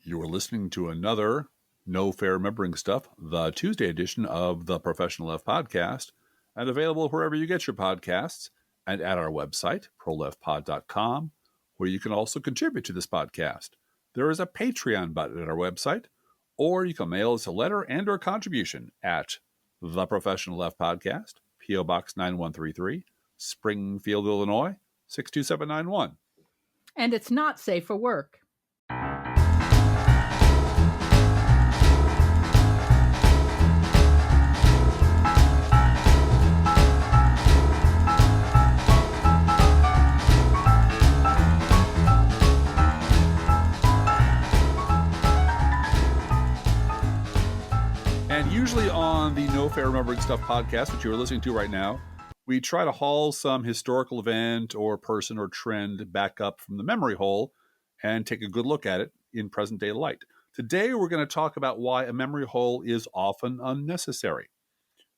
You are listening to another No Fair Remembering Stuff, the Tuesday edition of the Professional Left Podcast, and available wherever you get your podcasts and at our website, proleftpod.com, where you can also contribute to this podcast. There is a Patreon button at our website, or you can mail us a letter and or contribution at The Professional Left Podcast, P.O. Box 9133, Springfield, Illinois, 62791. And it's not safe for work. And usually on the No Fair Remembering Stuff podcast, which you are listening to right now, we try to haul some historical event or person or trend back up from the memory hole and take a good look at it in present day light. Today, we're going to talk about why a memory hole is often unnecessary,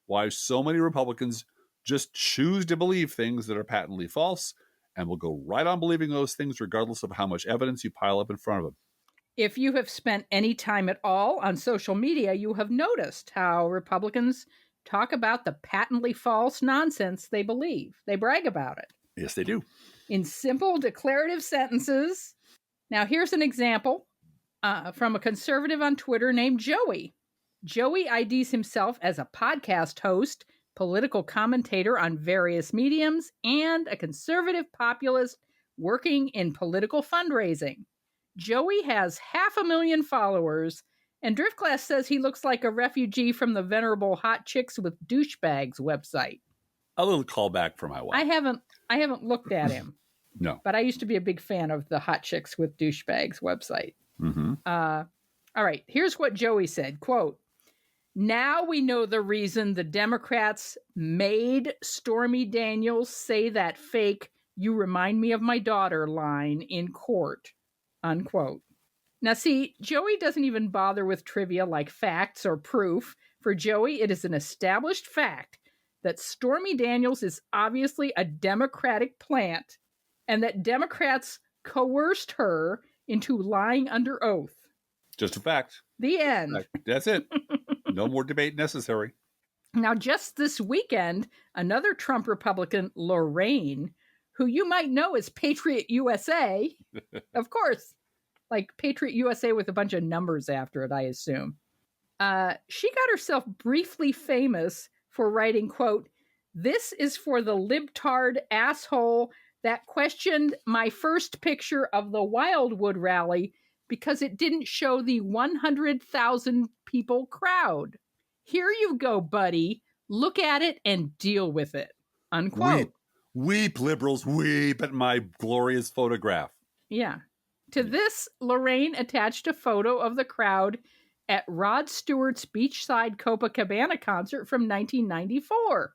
why so many Republicans just choose to believe things that are patently false and will go right on believing those things regardless of how much evidence you pile up in front of them. If you have spent any time at all on social media, you have noticed how Republicans talk about the patently false nonsense they believe. They brag about it. Yes, they do. In simple declarative sentences. Now, here's an example from a conservative on Twitter named Joey. Joey IDs himself as a podcast host, political commentator on various mediums, and a conservative populist working in political fundraising. Joey has 500,000 followers, and Driftglass says he looks like a refugee from the venerable Hot Chicks with Douchebags website. A little callback for my wife. I haven't looked at him. No. But I used to be a big fan of the Hot Chicks with Douchebags website. Mm-hmm. All right, here's what Joey said, quote, "Now we know the reason the Democrats made Stormy Daniels say that fake 'you remind me of my daughter' line in court." Unquote. Now, see, Joey doesn't even bother with trivia like facts or proof. For Joey, it is an established fact that Stormy Daniels is obviously a Democratic plant and that Democrats coerced her into lying under oath. Just a fact. The end. That's it. No more debate necessary. Now, just this weekend, another Trump Republican, Lorraine, who you might know as Patriot USA, of course, like Patriot USA with a bunch of numbers after it, I assume. She got herself briefly famous for writing, quote, "This is for the libtard asshole that questioned my first picture of the Wildwood rally because it didn't show the 100,000 people crowd. Here you go, buddy. Look at it and deal with it." Unquote. Weep, liberals, weep at my glorious photograph. Yeah. To this, Lorraine attached a photo of the crowd at Rod Stewart's beachside Copacabana concert from 1994.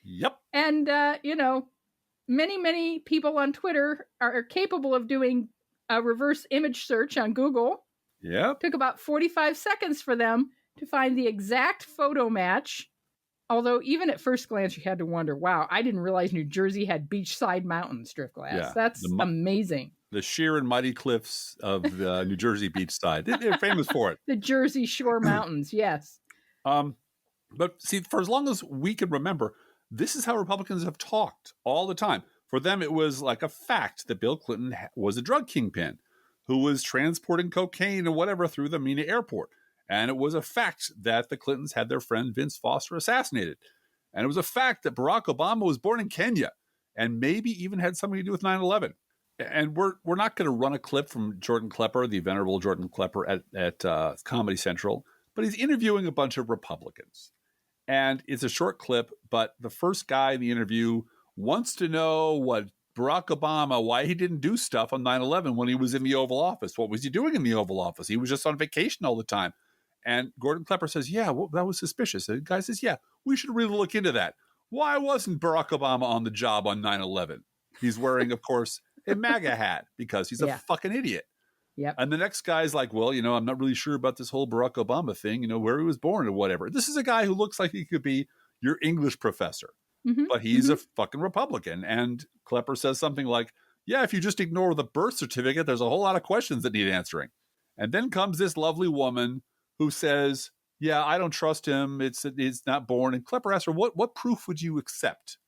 Yep. And, many people on Twitter are capable of doing a reverse image search on Google. Yep. Took about 45 seconds for them to find the exact photo match. Although even at first glance, you had to wonder, wow, I didn't realize New Jersey had beachside mountains, Driftglass. Yeah, That's amazing. The sheer and mighty cliffs of the New Jersey beachside. They're famous for it. The Jersey Shore Mountains, yes. But see, for as long as we can remember, this is how Republicans have talked all the time. For them, it was like a fact that Bill Clinton was a drug kingpin who was transporting cocaine or whatever through the Mina airport. And it was a fact that the Clintons had their friend Vince Foster assassinated. And it was a fact that Barack Obama was born in Kenya and maybe even had something to do with 9/11. And we're not going to run a clip from Jordan Klepper, the venerable Jordan Klepper at Comedy Central, but he's interviewing a bunch of Republicans. And it's a short clip, but the first guy in the interview wants to know what Barack Obama, why he didn't do stuff on 9/11 when he was in the Oval Office. What was he doing in the Oval Office? He was just on vacation all the time. And Gordon Klepper says, yeah, well, that was suspicious. And the guy says, yeah, we should really look into that. Why wasn't Barack Obama on the job on 9/11? He's wearing, of course, a MAGA hat because he's a fucking idiot. Yep. And the next guy's like, well, I'm not really sure about this whole Barack Obama thing, where he was born or whatever. This is a guy who looks like he could be your English professor, but he's a fucking Republican. And Klepper says something like, yeah, if you just ignore the birth certificate, there's a whole lot of questions that need answering. And then comes this lovely woman who says, yeah, I don't trust him. It's not born. And Klepper asks her, what proof would you accept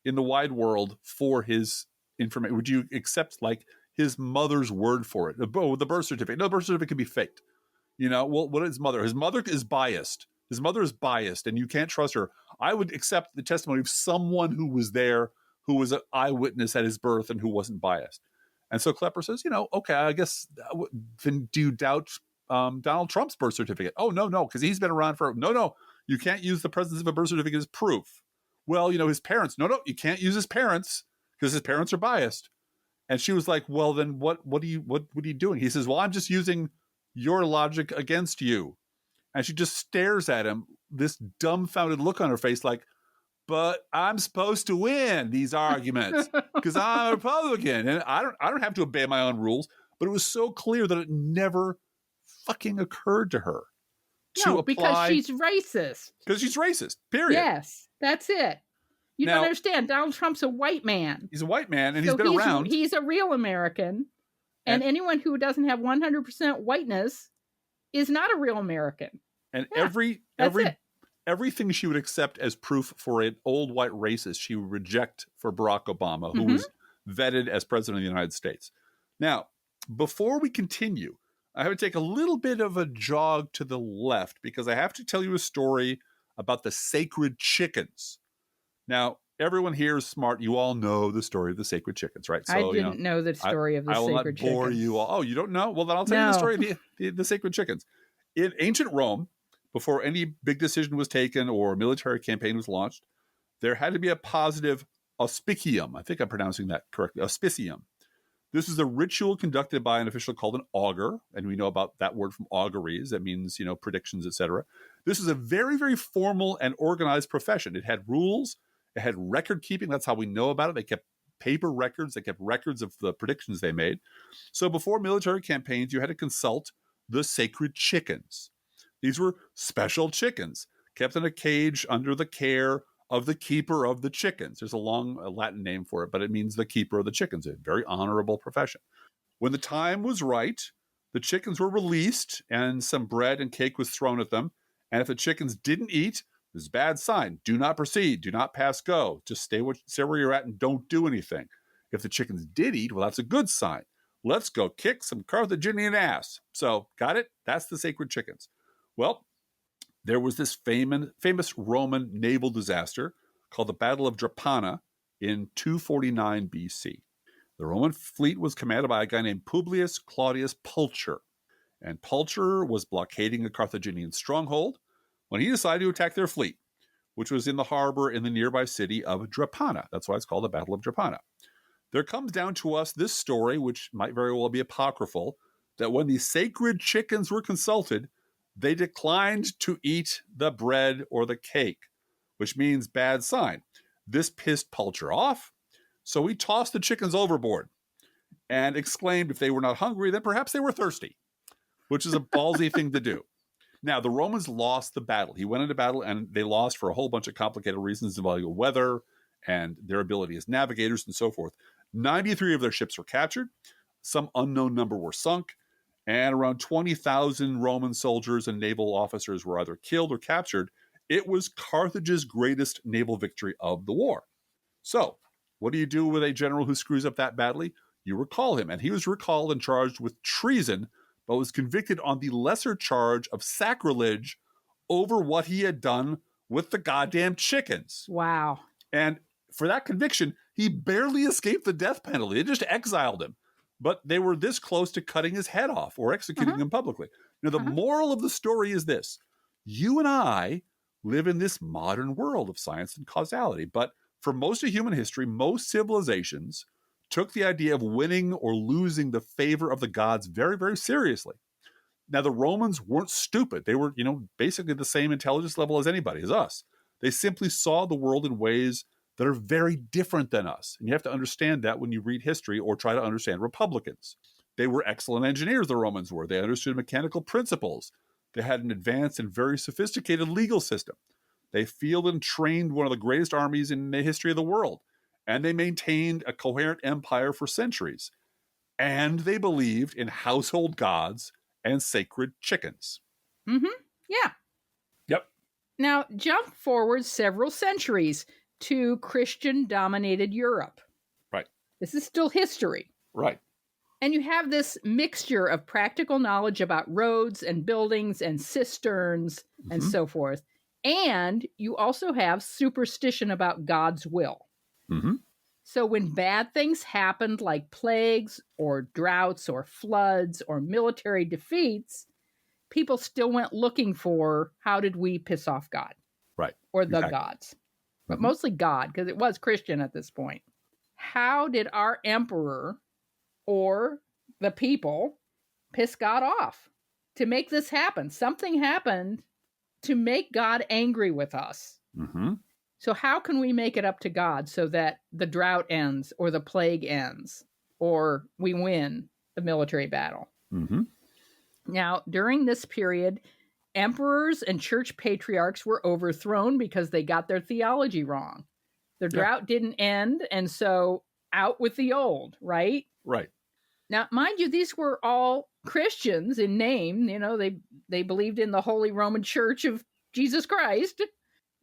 in the wide world for his information? Would you accept like his mother's word for it? The birth certificate. No, the birth certificate can be faked. Well, what is his mother? His mother is biased. His mother is biased, and you can't trust her. I would accept the testimony of someone who was there, who was an eyewitness at his birth and who wasn't biased. And so Klepper says, okay, I guess, then do you doubt Donald Trump's birth certificate? Oh, no, because he's been around for, no, you can't use the presence of a birth certificate as proof. Well, his parents, no, you can't use his parents because his parents are biased. And she was like, well, then what are you doing? He says, well, I'm just using your logic against you. And she just stares at him, this dumbfounded look on her face like, but I'm supposed to win these arguments because I'm a Republican and I don't have to obey my own rules. But it was so clear that it never fucking occurred to her to apply. Because she's racist. Because she's racist, period. Yes, that's it. You don't understand. Donald Trump's a white man. He's a white man and he's been around. He's a real American. And anyone who doesn't have 100% whiteness is not a real American. And everything she would accept as proof for an old white racist, she would reject for Barack Obama, who was vetted as president of the United States. Now, before we continue, I have to take a little bit of a jog to the left because I have to tell you a story about the sacred chickens. Now, everyone here is smart. You all know the story of the sacred chickens, right? So, I didn't know the story of the sacred chickens. I will not bore you all. Oh, you don't know? Well, then I'll tell you the story of the sacred chickens. In ancient Rome, before any big decision was taken or a military campaign was launched, there had to be a positive auspicium. I think I'm pronouncing that correctly. Auspicium. This is a ritual conducted by an official called an augur, and we know about that word from auguries. That means, predictions, etc. This is a very, very formal and organized profession. It had rules. It had record keeping. That's how we know about it. They kept paper records. They kept records of the predictions they made. So before military campaigns, you had to consult the sacred chickens. These were special chickens kept in a cage under the care of the keeper of the chickens. There's a long Latin name for it, but it means the keeper of the chickens, a very honorable profession. When the time was right, the chickens were released and some bread and cake was thrown at them. And if the chickens didn't eat, this is a bad sign. Do not proceed. Do not pass go. Just stay where you're at and don't do anything. If the chickens did eat, well, that's a good sign. Let's go kick some Carthaginian ass. So, got it? That's the sacred chickens. Well, there was this famous Roman naval disaster called the Battle of Drepana in 249 BC. The Roman fleet was commanded by a guy named Publius Claudius Pulcher. And Pulcher was blockading a Carthaginian stronghold when he decided to attack their fleet, which was in the harbor in the nearby city of Drepana. That's why it's called the Battle of Drepana. There comes down to us this story, which might very well be apocryphal, that when the sacred chickens were consulted, they declined to eat the bread or the cake, which means bad sign. This pissed Pulcher off, so he tossed the chickens overboard and exclaimed if they were not hungry, then perhaps they were thirsty, which is a ballsy thing to do. Now, the Romans lost the battle. He went into battle, and they lost for a whole bunch of complicated reasons involving weather and their ability as navigators and so forth. 93 of their ships were captured. Some unknown number were sunk. And around 20,000 Roman soldiers and naval officers were either killed or captured. It was Carthage's greatest naval victory of the war. So, what do you do with a general who screws up that badly? You recall him. And he was recalled and charged with treason, but was convicted on the lesser charge of sacrilege over what he had done with the goddamn chickens. Wow. And for that conviction, he barely escaped the death penalty. They just exiled him. But they were this close to cutting his head off or executing him publicly. Now, the moral of the story is this. You and I live in this modern world of science and causality. But for most of human history, most civilizations took the idea of winning or losing the favor of the gods very, very seriously. Now, the Romans weren't stupid. They were, basically the same intelligence level as anybody, as us. They simply saw the world in ways that are very different than us. And you have to understand that when you read history or try to understand Republicans. They were excellent engineers, the Romans were. They understood mechanical principles. They had an advanced and very sophisticated legal system. They fielded and trained one of the greatest armies in the history of the world. and they maintained a coherent empire for centuries. And they believed in household gods and sacred chickens. Mm-hmm. Yeah. Yep. Now, jump forward several centuries to Christian-dominated Europe. Right. This is still history. Right. And you have this mixture of practical knowledge about roads and buildings and cisterns and so forth. And you also have superstition about God's will. Mm-hmm. So when bad things happened, like plagues or droughts or floods or military defeats, people still went looking for, how did we piss off God? Right. Or the gods. But mostly God, because it was Christian at this point. How did our emperor or the people piss God off to make this happen? Something happened to make God angry with us. Mm-hmm. So how can we make it up to God so that the drought ends or the plague ends or we win the military battle? Mm-hmm. Now, during this period, emperors and church patriarchs were overthrown because they got their theology wrong. The drought didn't end, and so out with the old, right? Right. Now, mind you, these were all Christians in name. You know, they believed in the Holy Roman Church of Jesus Christ.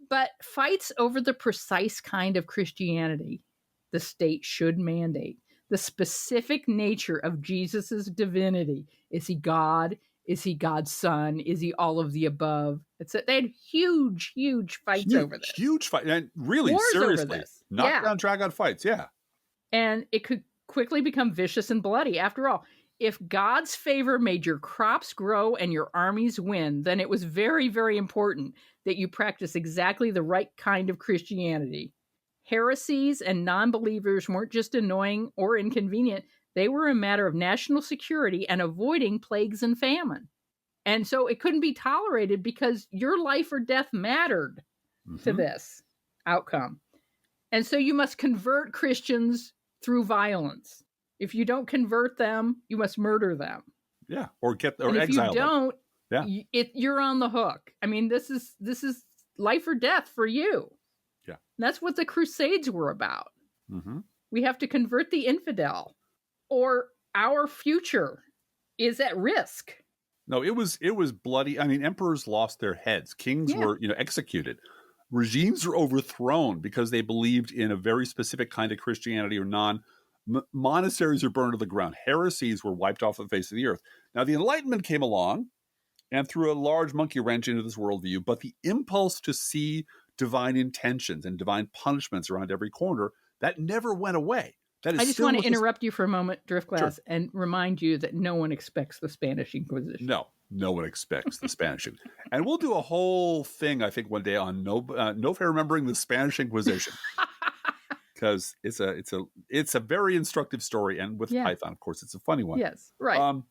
But fights over the precise kind of Christianity the state should mandate, the specific nature of Jesus's divinity. Is he God? Is he God's son? Is he all of the above? They had huge, huge fights over this. Huge fight. And really, Wars seriously, over this. knockdown, drag-out fights. Yeah. And it could quickly become vicious and bloody. After all, if God's favor made your crops grow and your armies win, then it was very, very important that you practice exactly the right kind of Christianity. Heresies and non-believers weren't just annoying or inconvenient. They were a matter of national security and avoiding plagues and famine. And so it couldn't be tolerated because your life or death mattered to this outcome. And so you must convert Christians through violence. If you don't convert them, you must murder them. Yeah, or exile them. If you don't, you're on the hook. I mean, this is life or death for you. Yeah, and that's what the Crusades were about. Mm-hmm. We have to convert the infidel, or our future is at risk. No, it was bloody. I mean, emperors lost their heads. Kings were executed. Regimes were overthrown because they believed in a very specific kind of Christianity or monasteries were burned to the ground. Heresies were wiped off the face of the earth. Now, the Enlightenment came along and threw a large monkey wrench into this worldview, but the impulse to see divine intentions and divine punishments around every corner, that never went away. I just want to interrupt you for a moment, Driftglass, and remind you that no one expects the Spanish Inquisition. No one expects the Spanish Inquisition. And we'll do a whole thing, I think, one day on no fair remembering the Spanish Inquisition. Because it's a very instructive story, and with Python, of course, it's a funny one. Yes, right.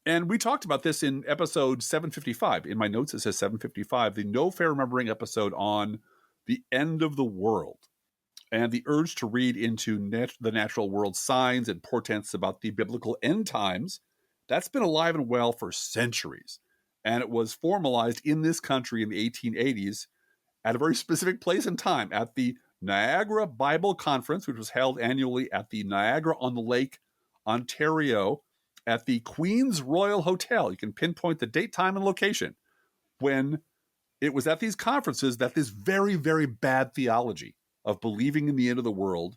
And we talked about this in episode 755. In my notes, it says 755, the No Fair Remembering episode on the end of the world, and the urge to read into the natural world signs and portents about the biblical end times. That's been alive and well for centuries, and it was formalized in this country in the 1880s at a very specific place and time at the Niagara Bible Conference, which was held annually at the Niagara-on-the-Lake, Ontario, at the Queen's Royal Hotel. You can pinpoint the date, time, and location. When it was at these conferences that this very, very bad theology of believing in the end of the world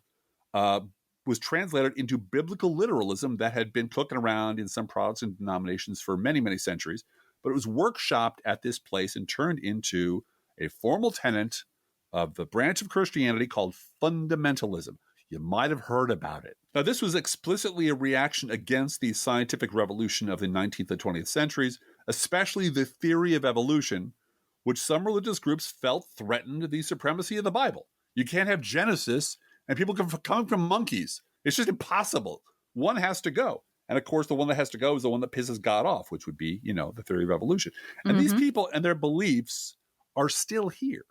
was translated into biblical literalism that had been cooking around in some Protestant denominations for many, many centuries. But it was workshopped at this place and turned into a formal tenet of the branch of Christianity called fundamentalism. You might have heard about it. Now, this was explicitly a reaction against the scientific revolution of the 19th and 20th centuries, especially the theory of evolution, which some religious groups felt threatened the supremacy of the Bible. You can't have Genesis and people coming from monkeys. It's just impossible. One has to go. And of course, the one that has to go is the one that pisses God off, which would be, the theory of evolution. And these people and their beliefs are still here.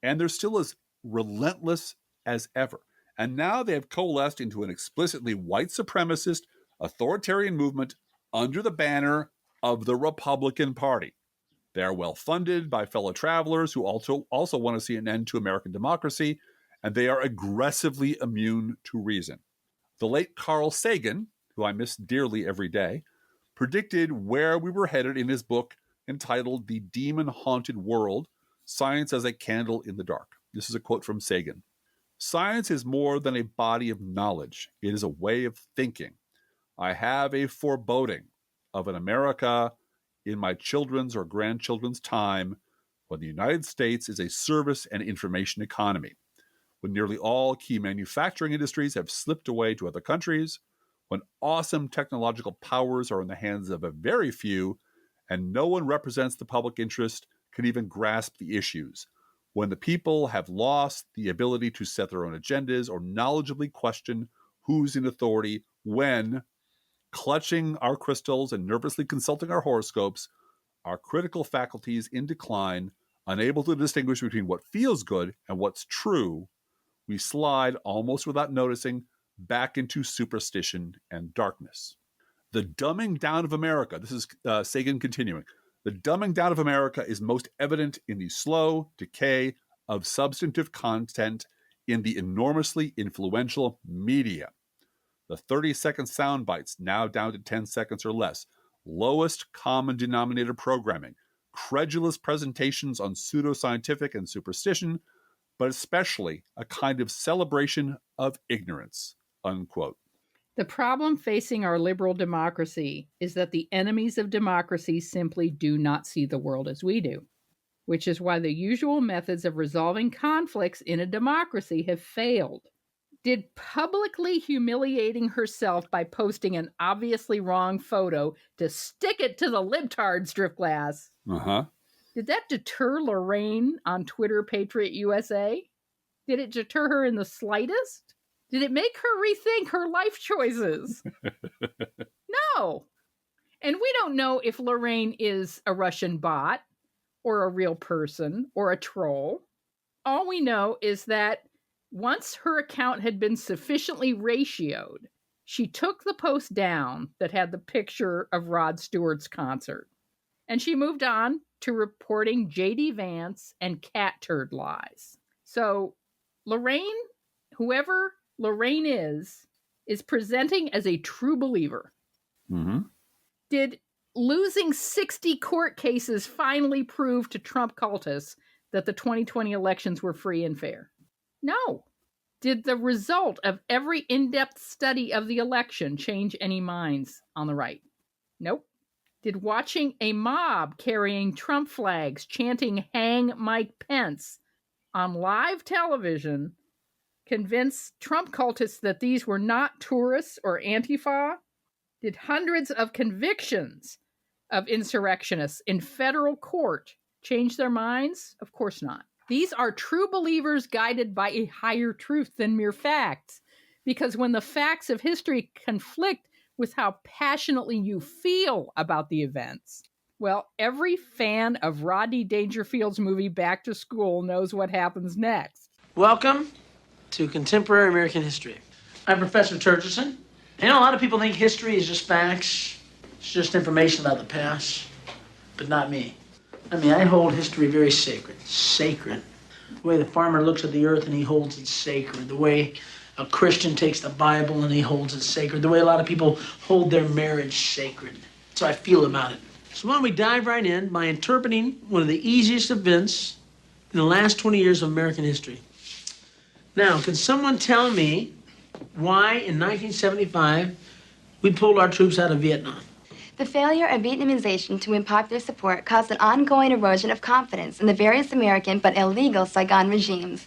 And they're still as relentless as ever. And now they have coalesced into an explicitly white supremacist, authoritarian movement under the banner of the Republican Party. They are well funded by fellow travelers who also want to see an end to American democracy. and they are aggressively immune to reason. The late Carl Sagan, who I miss dearly every day, predicted where we were headed in his book entitled The Demon-Haunted World, Science as a Candle in the Dark. This is a quote from Sagan. Science is more than a body of knowledge. It is a way of thinking. I have a foreboding of an America in my children's or grandchildren's time when the United States is a service and information economy, when nearly all key manufacturing industries have slipped away to other countries, when awesome technological powers are in the hands of a very few, and no one represents the public interest, can even grasp the issues, when the people have lost the ability to set their own agendas or knowledgeably question who's in authority, when, clutching our crystals and nervously consulting our horoscopes, our critical faculties in decline, unable to distinguish between what feels good and what's true, we slide, almost without noticing, back into superstition and darkness. The dumbing down of America, this is Sagan continuing, the dumbing down of America is most evident in the slow decay of substantive content in the enormously influential media. The 30-second sound bites, now down to 10 seconds or less, lowest common denominator programming, credulous presentations on pseudoscientific and superstition, but especially a kind of celebration of ignorance, unquote. The problem facing our liberal democracy is that the enemies of democracy simply do not see the world as we do, which is why the usual methods of resolving conflicts in a democracy have failed. Did publicly humiliating herself by posting an obviously wrong photo to stick it to the libtards, Driftglass? Did that deter Lorraine on Twitter Patriot USA? Did it deter her in the slightest? Did it make her rethink her life choices? No. And we don't know if Lorraine is a Russian bot or a real person or a troll. All we know is that once her account had been sufficiently ratioed, she took the post down that had the picture of Rod Stewart's concert. And she moved on to reporting J.D. Vance and cat turd lies. So Lorraine, whoever Lorraine is presenting as a true believer. Mm-hmm. Did losing 60 court cases finally prove to Trump cultists that the 2020 elections were free and fair? No. Did the result of every in-depth study of the election change any minds on the right? Nope. Did watching a mob carrying Trump flags chanting "Hang Mike Pence" on live television convince Trump cultists that these were not tourists or Antifa? Did hundreds of convictions of insurrectionists in federal court change their minds? Of course not. These are true believers guided by a higher truth than mere facts. Because when the facts of history conflict with how passionately you feel about the events, well, every fan of Rodney Dangerfield's movie Back to School knows what happens next. Welcome to Contemporary American History. I'm Professor Turgidson. You know, a lot of people think history is just facts. It's just information about the past. But not me. I mean, I hold history very sacred. Sacred. The way the farmer looks at the earth and he holds it sacred. The way a Christian takes the Bible and he holds it sacred. The way a lot of people hold their marriage sacred. That's how I feel about it. So why don't we dive right in by interpreting one of the easiest events in the last 20 years of American history. Now, can someone tell me why in 1975 we pulled our troops out of Vietnam? The failure of Vietnamization to win popular support caused an ongoing erosion of confidence in the various American but illegal Saigon regimes.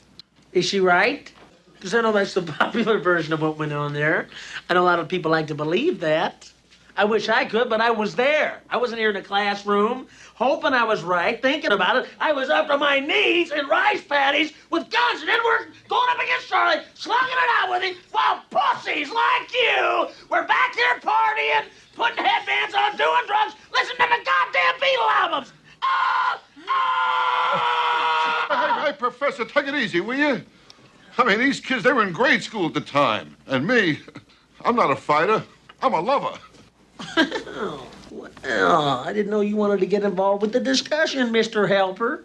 Is she right? Because I know that's the popular version of what went on there. I know a lot of people like to believe that. I wish I could, but I was there. I wasn't here in a classroom, hoping I was right, thinking about it. I was up to my knees in rice paddies with guns, and then we're going up against Charlie, slugging it out with him, while pussies like you were back here partying, putting headbands on, doing drugs, listening to the goddamn Beatle albums. Hey, Professor, take it easy, will you? I mean, these kids, they were in grade school at the time. And me, I'm not a fighter. I'm a lover. Well, I didn't know you wanted to get involved with the discussion, Mr. Helper.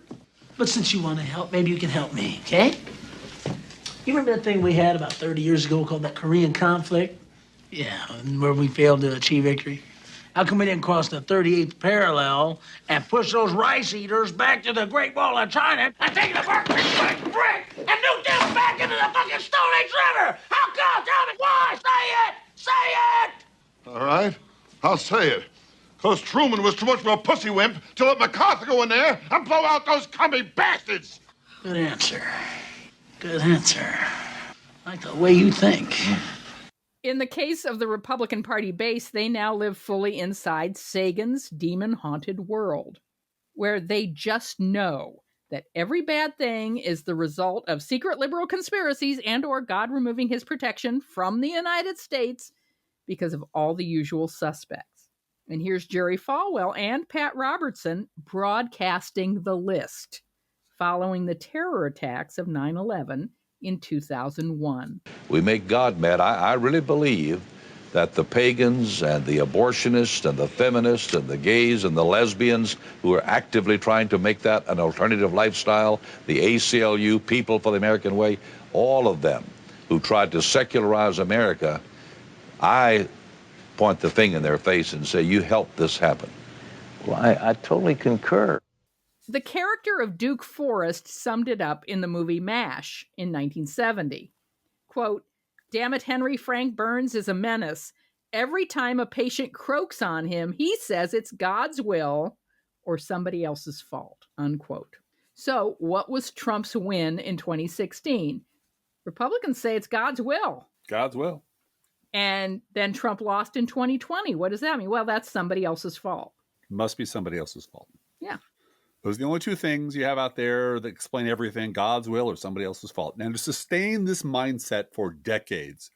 But since you want to help, maybe you can help me, okay? You remember that thing we had about 30 years ago called the Korean conflict? Yeah, where we failed to achieve victory. How come we didn't cross the 38th parallel and push those rice eaters back to the Great Wall of China and take the Berkeley brick and nuke them back into the fucking Stone Age River? How come? Tell me why! Say it! Say it! All right, I'll say it. Because Truman was too much of a pussy wimp to let MacArthur go in there and blow out those commie bastards. Good answer. Good answer. I like the way you think. In the case of the Republican Party base, they now live fully inside Sagan's demon-haunted world, where they just know that every bad thing is the result of secret liberal conspiracies and or God removing his protection from the United States because of all the usual suspects. And here's Jerry Falwell and Pat Robertson broadcasting the list following the terror attacks of 9/11 in 2001. We make God mad. I really believe that the pagans and the abortionists and the feminists and the gays and the lesbians who are actively trying to make that an alternative lifestyle, the ACLU, People for the American Way, all of them who tried to secularize America, I point the thing in their face and say, you helped this happen. Well, I totally concur. The character of Duke Forrest summed it up in the movie MASH in 1970. Quote, "Damn it, Henry, Frank Burns is a menace. Every time a patient croaks on him, he says it's God's will or somebody else's fault," unquote. So what was Trump's win in 2016? Republicans say it's God's will. God's will. And then Trump lost in 2020. What does that mean? Well, that's somebody else's fault. Must be somebody else's fault. Yeah. Those are the only two things you have out there that explain everything, God's will or somebody else's fault. Now, to sustain this mindset for decades,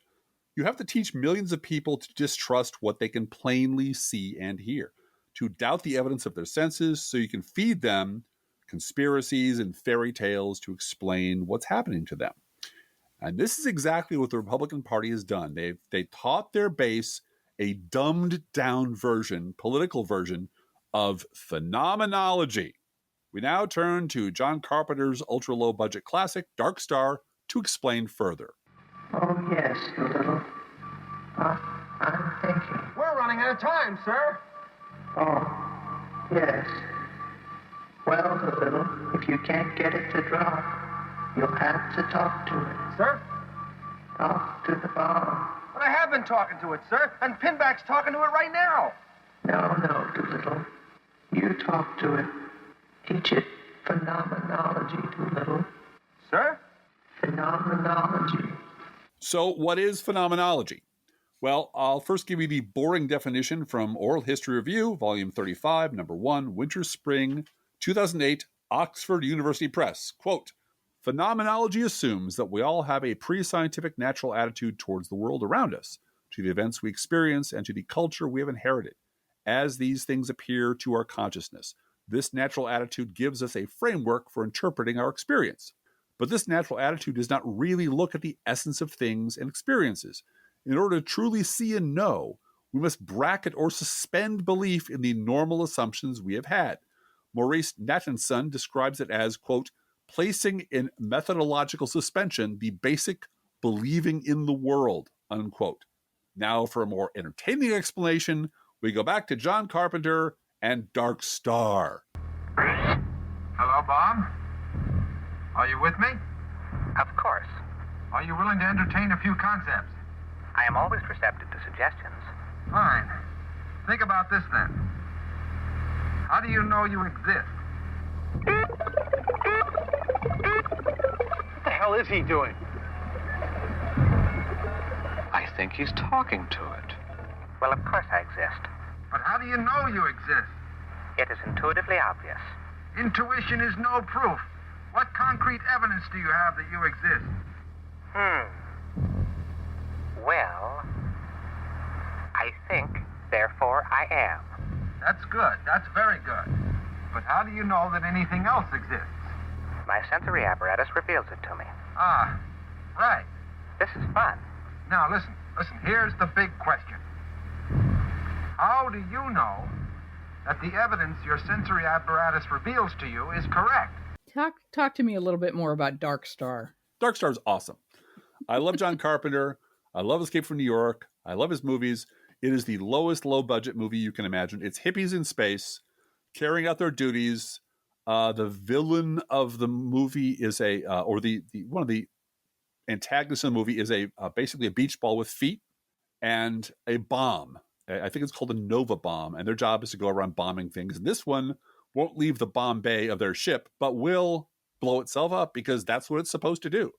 you have to teach millions of people to distrust what they can plainly see and hear, to doubt the evidence of their senses so you can feed them conspiracies and fairy tales to explain what's happening to them. And this is exactly what the Republican Party has done. They taught their base a dumbed down version, political version of phenomenology. We now turn to John Carpenter's ultra-low budget classic, Dark Star, to explain further. Oh, yes, Doolittle. I'm thinking. We're running out of time, sir. Oh, yes. Well, Doolittle, if you can't get it to drop, you'll have to talk to it. Sir? Talk to the bomb. But I have been talking to it, sir, and Pinback's talking to it right now. No, Doolittle. You talk to it. Teach it phenomenology, Doolittle. Sir? Phenomenology. So what is phenomenology? Well, I'll first give you the boring definition from Oral History Review, Volume 35, Number 1, Winter Spring, 2008, Oxford University Press. Quote, "Phenomenology assumes that we all have a pre-scientific natural attitude towards the world around us, to the events we experience, and to the culture we have inherited, as these things appear to our consciousness. This natural attitude gives us a framework for interpreting our experience. But this natural attitude does not really look at the essence of things and experiences. In order to truly see and know, we must bracket or suspend belief in the normal assumptions we have had. Maurice Nathanson describes it as, quote, placing in methodological suspension the basic believing in the world, unquote. Now, for a more entertaining explanation, we go back to John Carpenter and Dark Star." Hello, Bob? Are you with me? Of course. Are you willing to entertain a few concepts? I am always receptive to suggestions. Fine. Think about this then. How do you know you exist? What the hell is he doing? I think he's talking to it. Well, of course I exist. But how do you know you exist? It is intuitively obvious. Intuition is no proof. What concrete evidence do you have that you exist? Well, I think, therefore I am. That's good. That's very good. But how do you know that anything else exists? My sensory apparatus reveals it to me. Ah, right. This is fun. Now listen, here's the big question. How do you know that the evidence your sensory apparatus reveals to you is correct? Talk to me a little bit more about Dark Star. Dark Star is awesome. I love John Carpenter. I love Escape from New York. I love his movies. It is the lowest low-budget movie you can imagine. It's hippies in space carrying out their duties. The villain of the movie is one of the antagonists of the movie is basically a beach ball with feet and a bomb. I think it's called a Nova bomb, and their job is to go around bombing things. And this one won't leave the bomb bay of their ship, but will blow itself up because that's what it's supposed to do.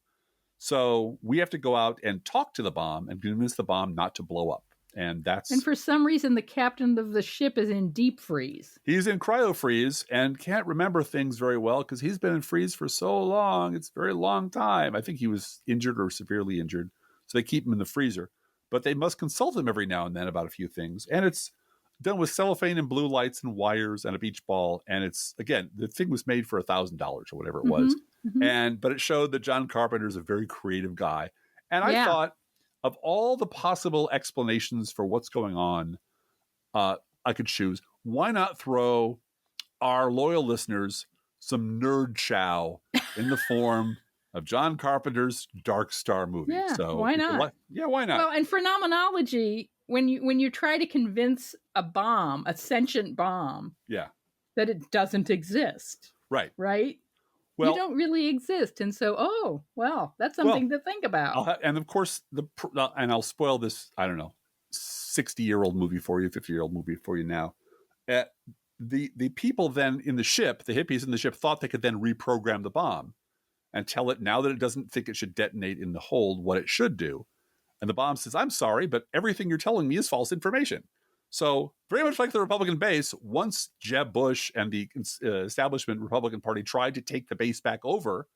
So we have to go out and talk to the bomb and convince the bomb not to blow up. And for some reason, the captain of the ship is in deep freeze. He's in cryo freeze and can't remember things very well because he's been in freeze for so long. It's a very long time. I think he was injured or severely injured. So they keep him in the freezer. But they must consult him every now and then about a few things. And it's done with cellophane and blue lights and wires and a beach ball. And it's, again, the thing was made for $1,000 or whatever it was. But it showed that John Carpenter is a very creative guy. And I thought, of all the possible explanations for what's going on, I could choose. Why not throw our loyal listeners some nerd chow in the form of John Carpenter's Dark Star movie? Yeah, so why not? Why not? Well, and phenomenology, when you try to convince a sentient bomb, that it doesn't exist, right? Well, you don't really exist, and so, that's something to think about. And of course, and I'll spoil this, I don't know, 60-year-old movie for you, 50-year-old movie for you now. The people then in the ship, the hippies in the ship, thought they could then reprogram the bomb and tell it now that it doesn't think it should detonate in the hold what it should do. And the bomb says, I'm sorry, but everything you're telling me is false information. So very much like the Republican base, once Jeb Bush and the establishment Republican Party tried to take the base back over,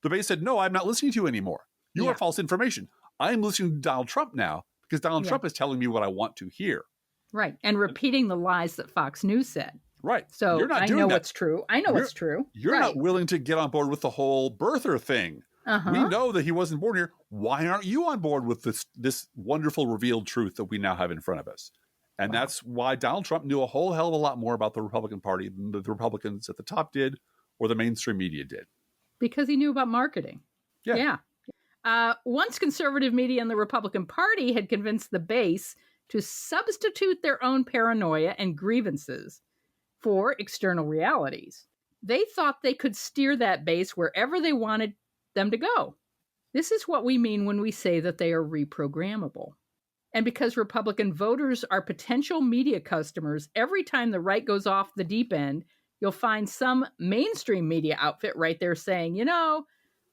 the base said, no, I'm not listening to you anymore. You are false information. I'm listening to Donald Trump now because Donald Trump is telling me what I want to hear. Right. And repeating the lies that Fox News said. Right. So you're not I doing know that. what's true. I know what's true. You're not willing to get on board with the whole birther thing. We know that he wasn't born here. Why aren't you on board with this wonderful revealed truth that we now have in front of us? And that's why Donald Trump knew a whole hell of a lot more about the Republican Party than the Republicans at the top did or the mainstream media did. Because he knew about marketing. Yeah. Once conservative media and the Republican Party had convinced the base to substitute their own paranoia and grievances for external realities, they thought they could steer that base wherever they wanted them to go. This is what we mean when we say that they are reprogrammable. And because Republican voters are potential media customers, every time the right goes off the deep end, you'll find some mainstream media outfit right there saying,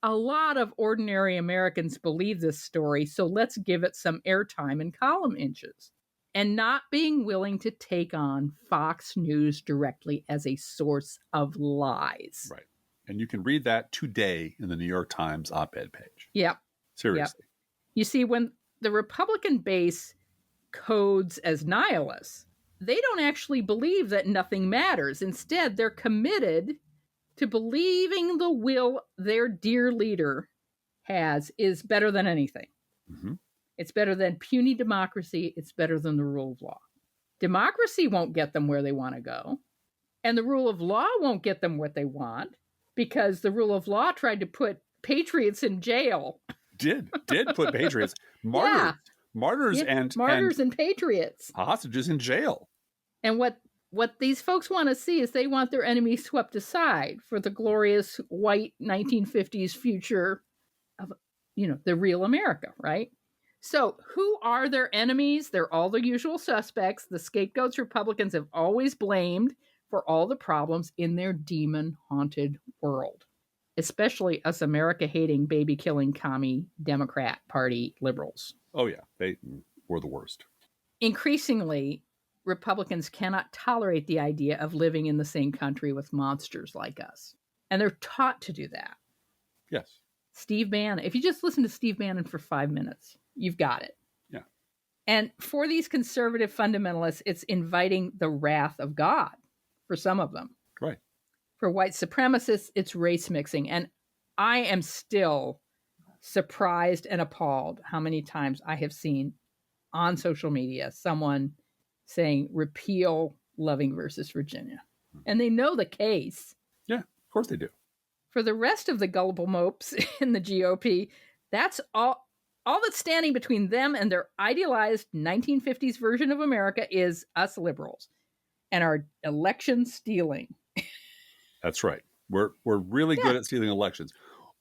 a lot of ordinary Americans believe this story, so let's give it some airtime and column inches. And not being willing to take on Fox News directly as a source of lies. Right. And you can read that today in the New York Times op-ed page. Yep. Seriously. Yep. You see, when the Republican base codes as nihilists, they don't actually believe that nothing matters. Instead, they're committed to believing the will their dear leader has is better than anything. It's better than puny democracy. It's better than the rule of law. Democracy won't get them where they want to go. And the rule of law won't get them what they want because the rule of law tried to put patriots in jail. Did put patriots, martyrs and patriots, hostages in jail. And what these folks want to see is they want their enemies swept aside for the glorious white 1950s future of, the real America, right? So who are their enemies? They're all the usual suspects, the scapegoats Republicans have always blamed for all the problems in their demon-haunted world. Especially us America-hating, baby-killing, commie Democrat Party liberals. Oh, yeah. They were the worst. Increasingly, Republicans cannot tolerate the idea of living in the same country with monsters like us. And they're taught to do that. Yes. Steve Bannon. If you just listen to Steve Bannon for 5 minutes, you've got it. Yeah. And for these conservative fundamentalists, it's inviting the wrath of God for some of them. Right. For white supremacists, it's race mixing. And I am still surprised and appalled how many times I have seen on social media someone saying repeal Loving versus Virginia. And they know the case. Yeah, of course they do. For the rest of the gullible mopes in the GOP, that's all all that's standing between them and their idealized 1950s version of America is us liberals and our election stealing. That's right. We're really good at stealing elections.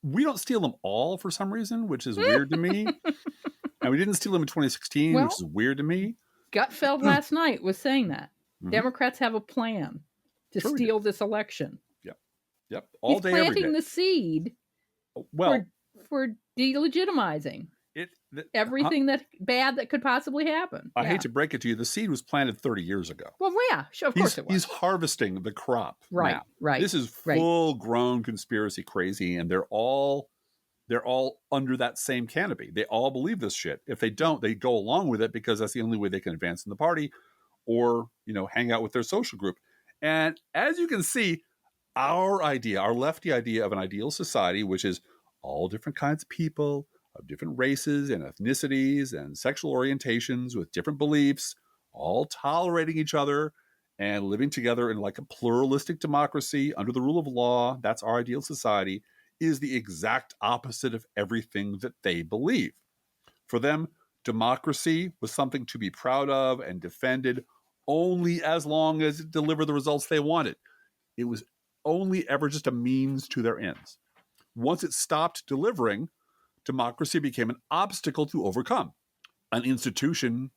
We don't steal them all for some reason, which is weird to me. And we didn't steal them in 2016, which is weird to me. Gutfeld last night was saying that. Democrats have a plan to steal this election. Yep. All He's day, every day. planting the seed for delegitimizing everything that bad that could possibly happen. I hate to break it to you. The seed was planted 30 years ago. Well, yeah, of course it was. He's harvesting the crop now. Right. This is full-grown conspiracy crazy, and they're all under that same canopy. They all believe this shit. If they don't, they go along with it because that's the only way they can advance in the party or, hang out with their social group. And as you can see, our lefty idea of an ideal society, which is all different kinds of people of different races and ethnicities and sexual orientations with different beliefs, all tolerating each other and living together in like a pluralistic democracy under the rule of law. That's our ideal society, is the exact opposite of everything that they believe. For them, democracy was something to be proud of and defended only as long as it delivered the results they wanted. It was only ever just a means to their ends. Once it stopped delivering, democracy became an obstacle to overcome, an institution,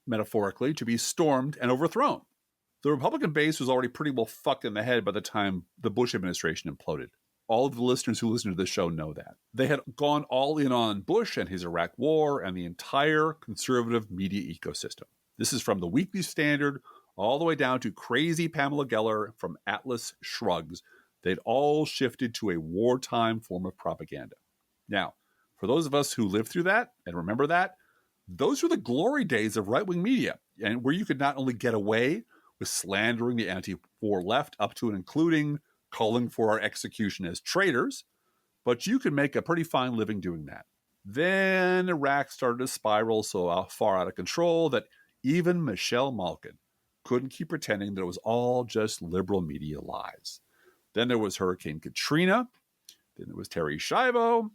metaphorically, to be stormed and overthrown. The Republican base was already pretty well fucked in the head by the time the Bush administration imploded. All of the listeners who listen to this show know that. They had gone all in on Bush and his Iraq war and the entire conservative media ecosystem. This is from the Weekly Standard all the way down to crazy Pamela Geller from Atlas Shrugs. They'd all shifted to a wartime form of propaganda. Now, for those of us who lived through that and remember that, those were the glory days of right-wing media, and where you could not only get away with slandering the anti-war left up to and including calling for our execution as traitors, but you could make a pretty fine living doing that. Then Iraq started to spiral so far out of control that even Michelle Malkin couldn't keep pretending that it was all just liberal media lies. Then there was Hurricane Katrina. Then there was Terry Schiavo.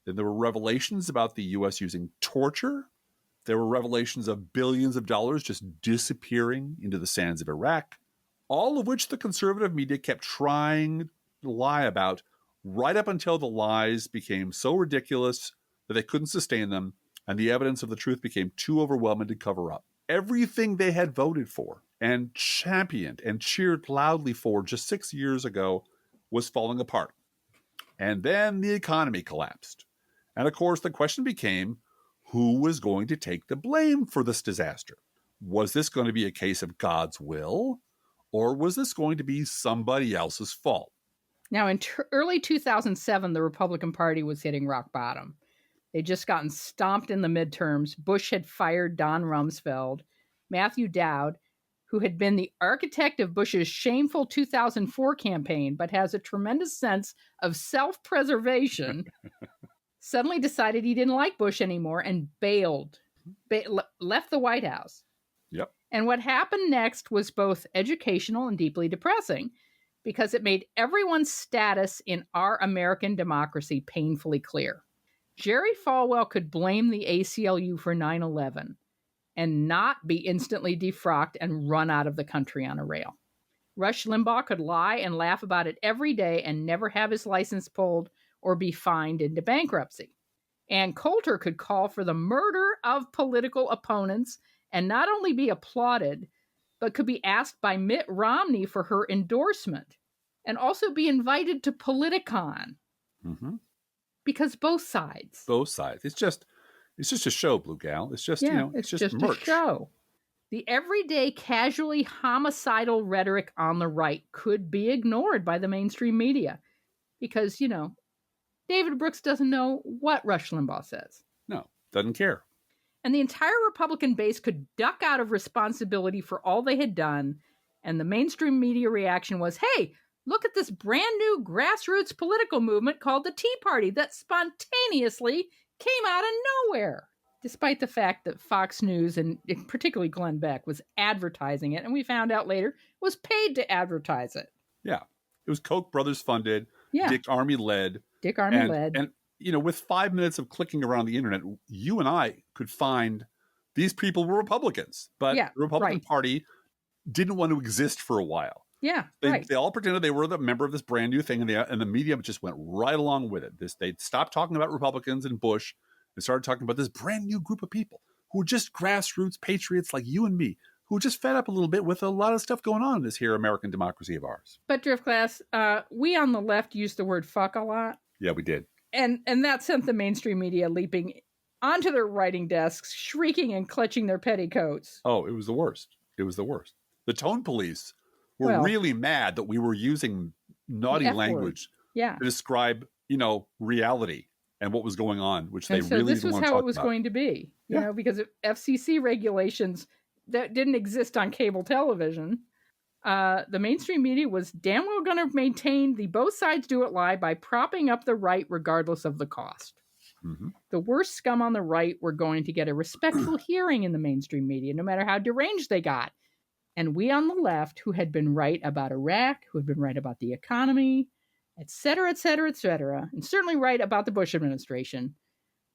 Then there were revelations about the U.S. using torture. There were revelations of billions of dollars just disappearing into the sands of Iraq, all of which the conservative media kept trying to lie about right up until the lies became so ridiculous that they couldn't sustain them and the evidence of the truth became too overwhelming to cover up. Everything they had voted for and championed and cheered loudly for just 6 years ago was falling apart. And then the economy collapsed. And of course, the question became, who was going to take the blame for this disaster? Was this going to be a case of God's will, or was this going to be somebody else's fault? Now, in early 2007, the Republican Party was hitting rock bottom. They'd just gotten stomped in the midterms. Bush had fired Don Rumsfeld. Matthew Dowd, who had been the architect of Bush's shameful 2004 campaign, but has a tremendous sense of self-preservation, suddenly decided he didn't like Bush anymore and bailed, left the White House. Yep. And what happened next was both educational and deeply depressing because it made everyone's status in our American democracy painfully clear. Jerry Falwell could blame the ACLU for 9/11 and not be instantly defrocked and run out of the country on a rail. Rush Limbaugh could lie and laugh about it every day and never have his license pulled or be fined into bankruptcy. Ann Coulter could call for the murder of political opponents and not only be applauded, but could be asked by Mitt Romney for her endorsement and also be invited to Politicon. Mm-hmm. Because both sides. It's just a show, Blue Gal. It's just, it's just merch. A show. The everyday casually homicidal rhetoric on the right could be ignored by the mainstream media because, David Brooks doesn't know what Rush Limbaugh says. No, doesn't care. And the entire Republican base could duck out of responsibility for all they had done. And the mainstream media reaction was, hey, look at this brand new grassroots political movement called the Tea Party that spontaneously came out of nowhere, despite the fact that Fox News, and particularly Glenn Beck, was advertising it. And we found out later was paid to advertise it. Yeah. It was Koch brothers funded. Yeah. Dick Armey led. And, with 5 minutes of clicking around the internet, you and I could find these people were Republicans, but Yeah, the Republican right. Party didn't want to exist for a while. Yeah, They all pretended they were the member of this brand new thing, and the media just went right along with it. They stopped talking about Republicans and Bush and started talking about this brand new group of people who were just grassroots patriots like you and me, who were just fed up a little bit with a lot of stuff going on in this here American democracy of ours. But Drift Class, we on the left use the word fuck a lot. Yeah, we did. And that sent the mainstream media leaping onto their writing desks, shrieking and clutching their petticoats. Oh, it was the worst. It was the worst. The tone police were really mad that we were using naughty language to describe, reality and what was going on, which they really didn't want to talk about. This was how it was going to be, because of FCC regulations that didn't exist on cable television. The mainstream media was damn well going to maintain the both sides do it lie by propping up the right regardless of the cost. Mm-hmm. The worst scum on the right were going to get a respectful hearing in the mainstream media, no matter how deranged they got. And we on the left, who had been right about Iraq, who had been right about the economy, et cetera, et cetera, et cetera, and certainly right about the Bush administration,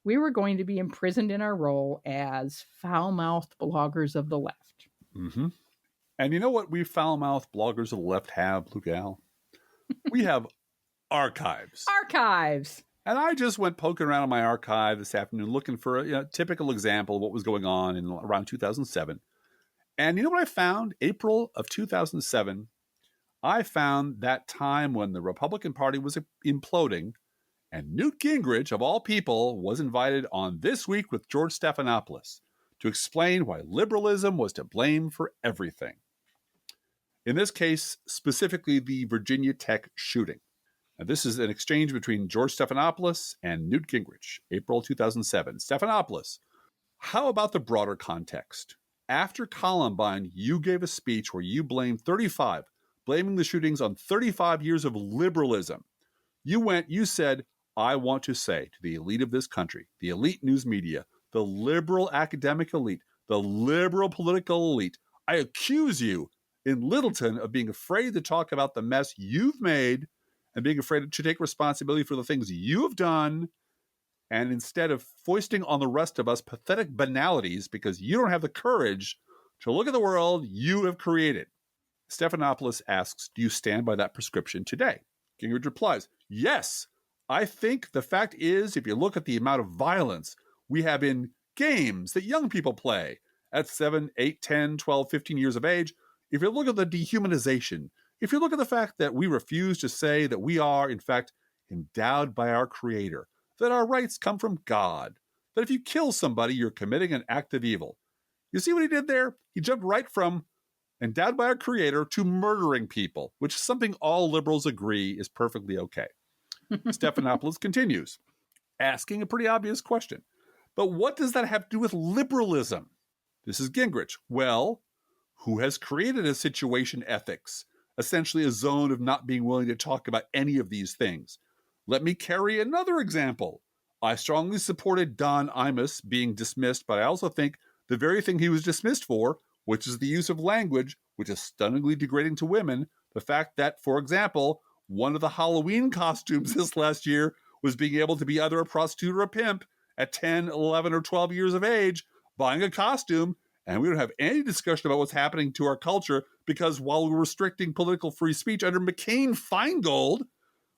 we were going to be imprisoned in our role as foul-mouthed bloggers of the left. Mm-hmm. And you know what we foul-mouthed bloggers of the left have, Luke Al? We have archives. Archives! And I just went poking around in my archive this afternoon looking for a typical example of what was going on in around 2007. And you know what I found? April of 2007, I found that time when the Republican Party was imploding, and Newt Gingrich, of all people, was invited on This Week with George Stephanopoulos to explain why liberalism was to blame for everything. In this case, specifically the Virginia Tech shooting. Now, this is an exchange between George Stephanopoulos and Newt Gingrich, April 2007. Stephanopoulos, how about the broader context? After Columbine, you gave a speech where you blamed blaming the shootings on 35 years of liberalism. You said, I want to say to the elite of this country, the elite news media, the liberal academic elite, the liberal political elite, I accuse you in Littleton of being afraid to talk about the mess you've made and being afraid to take responsibility for the things you have done. And instead of foisting on the rest of us pathetic banalities because you don't have the courage to look at the world you have created. Stephanopoulos asks, do you stand by that prescription today? Gingrich replies, yes. I think the fact is, if you look at the amount of violence we have in games that young people play at 7, 8, 10, 12, 15 years of age, if you look at the dehumanization, if you look at the fact that we refuse to say that we are, in fact, endowed by our Creator, that our rights come from God, that if you kill somebody, you're committing an act of evil. You see what he did there? He jumped right from endowed by our Creator to murdering people, which is something all liberals agree is perfectly okay. Stephanopoulos continues, asking a pretty obvious question. But what does that have to do with liberalism? This is Gingrich. Well, who has created a situation ethics, essentially a zone of not being willing to talk about any of these things? Let me carry another example. I strongly supported Don Imus being dismissed, but I also think the very thing he was dismissed for, which is the use of language, which is stunningly degrading to women, the fact that, for example, one of the Halloween costumes this last year was being able to be either a prostitute or a pimp at 10, 11, or 12 years of age, buying a costume, and we don't have any discussion about what's happening to our culture because while we're restricting political free speech under McCain-Feingold,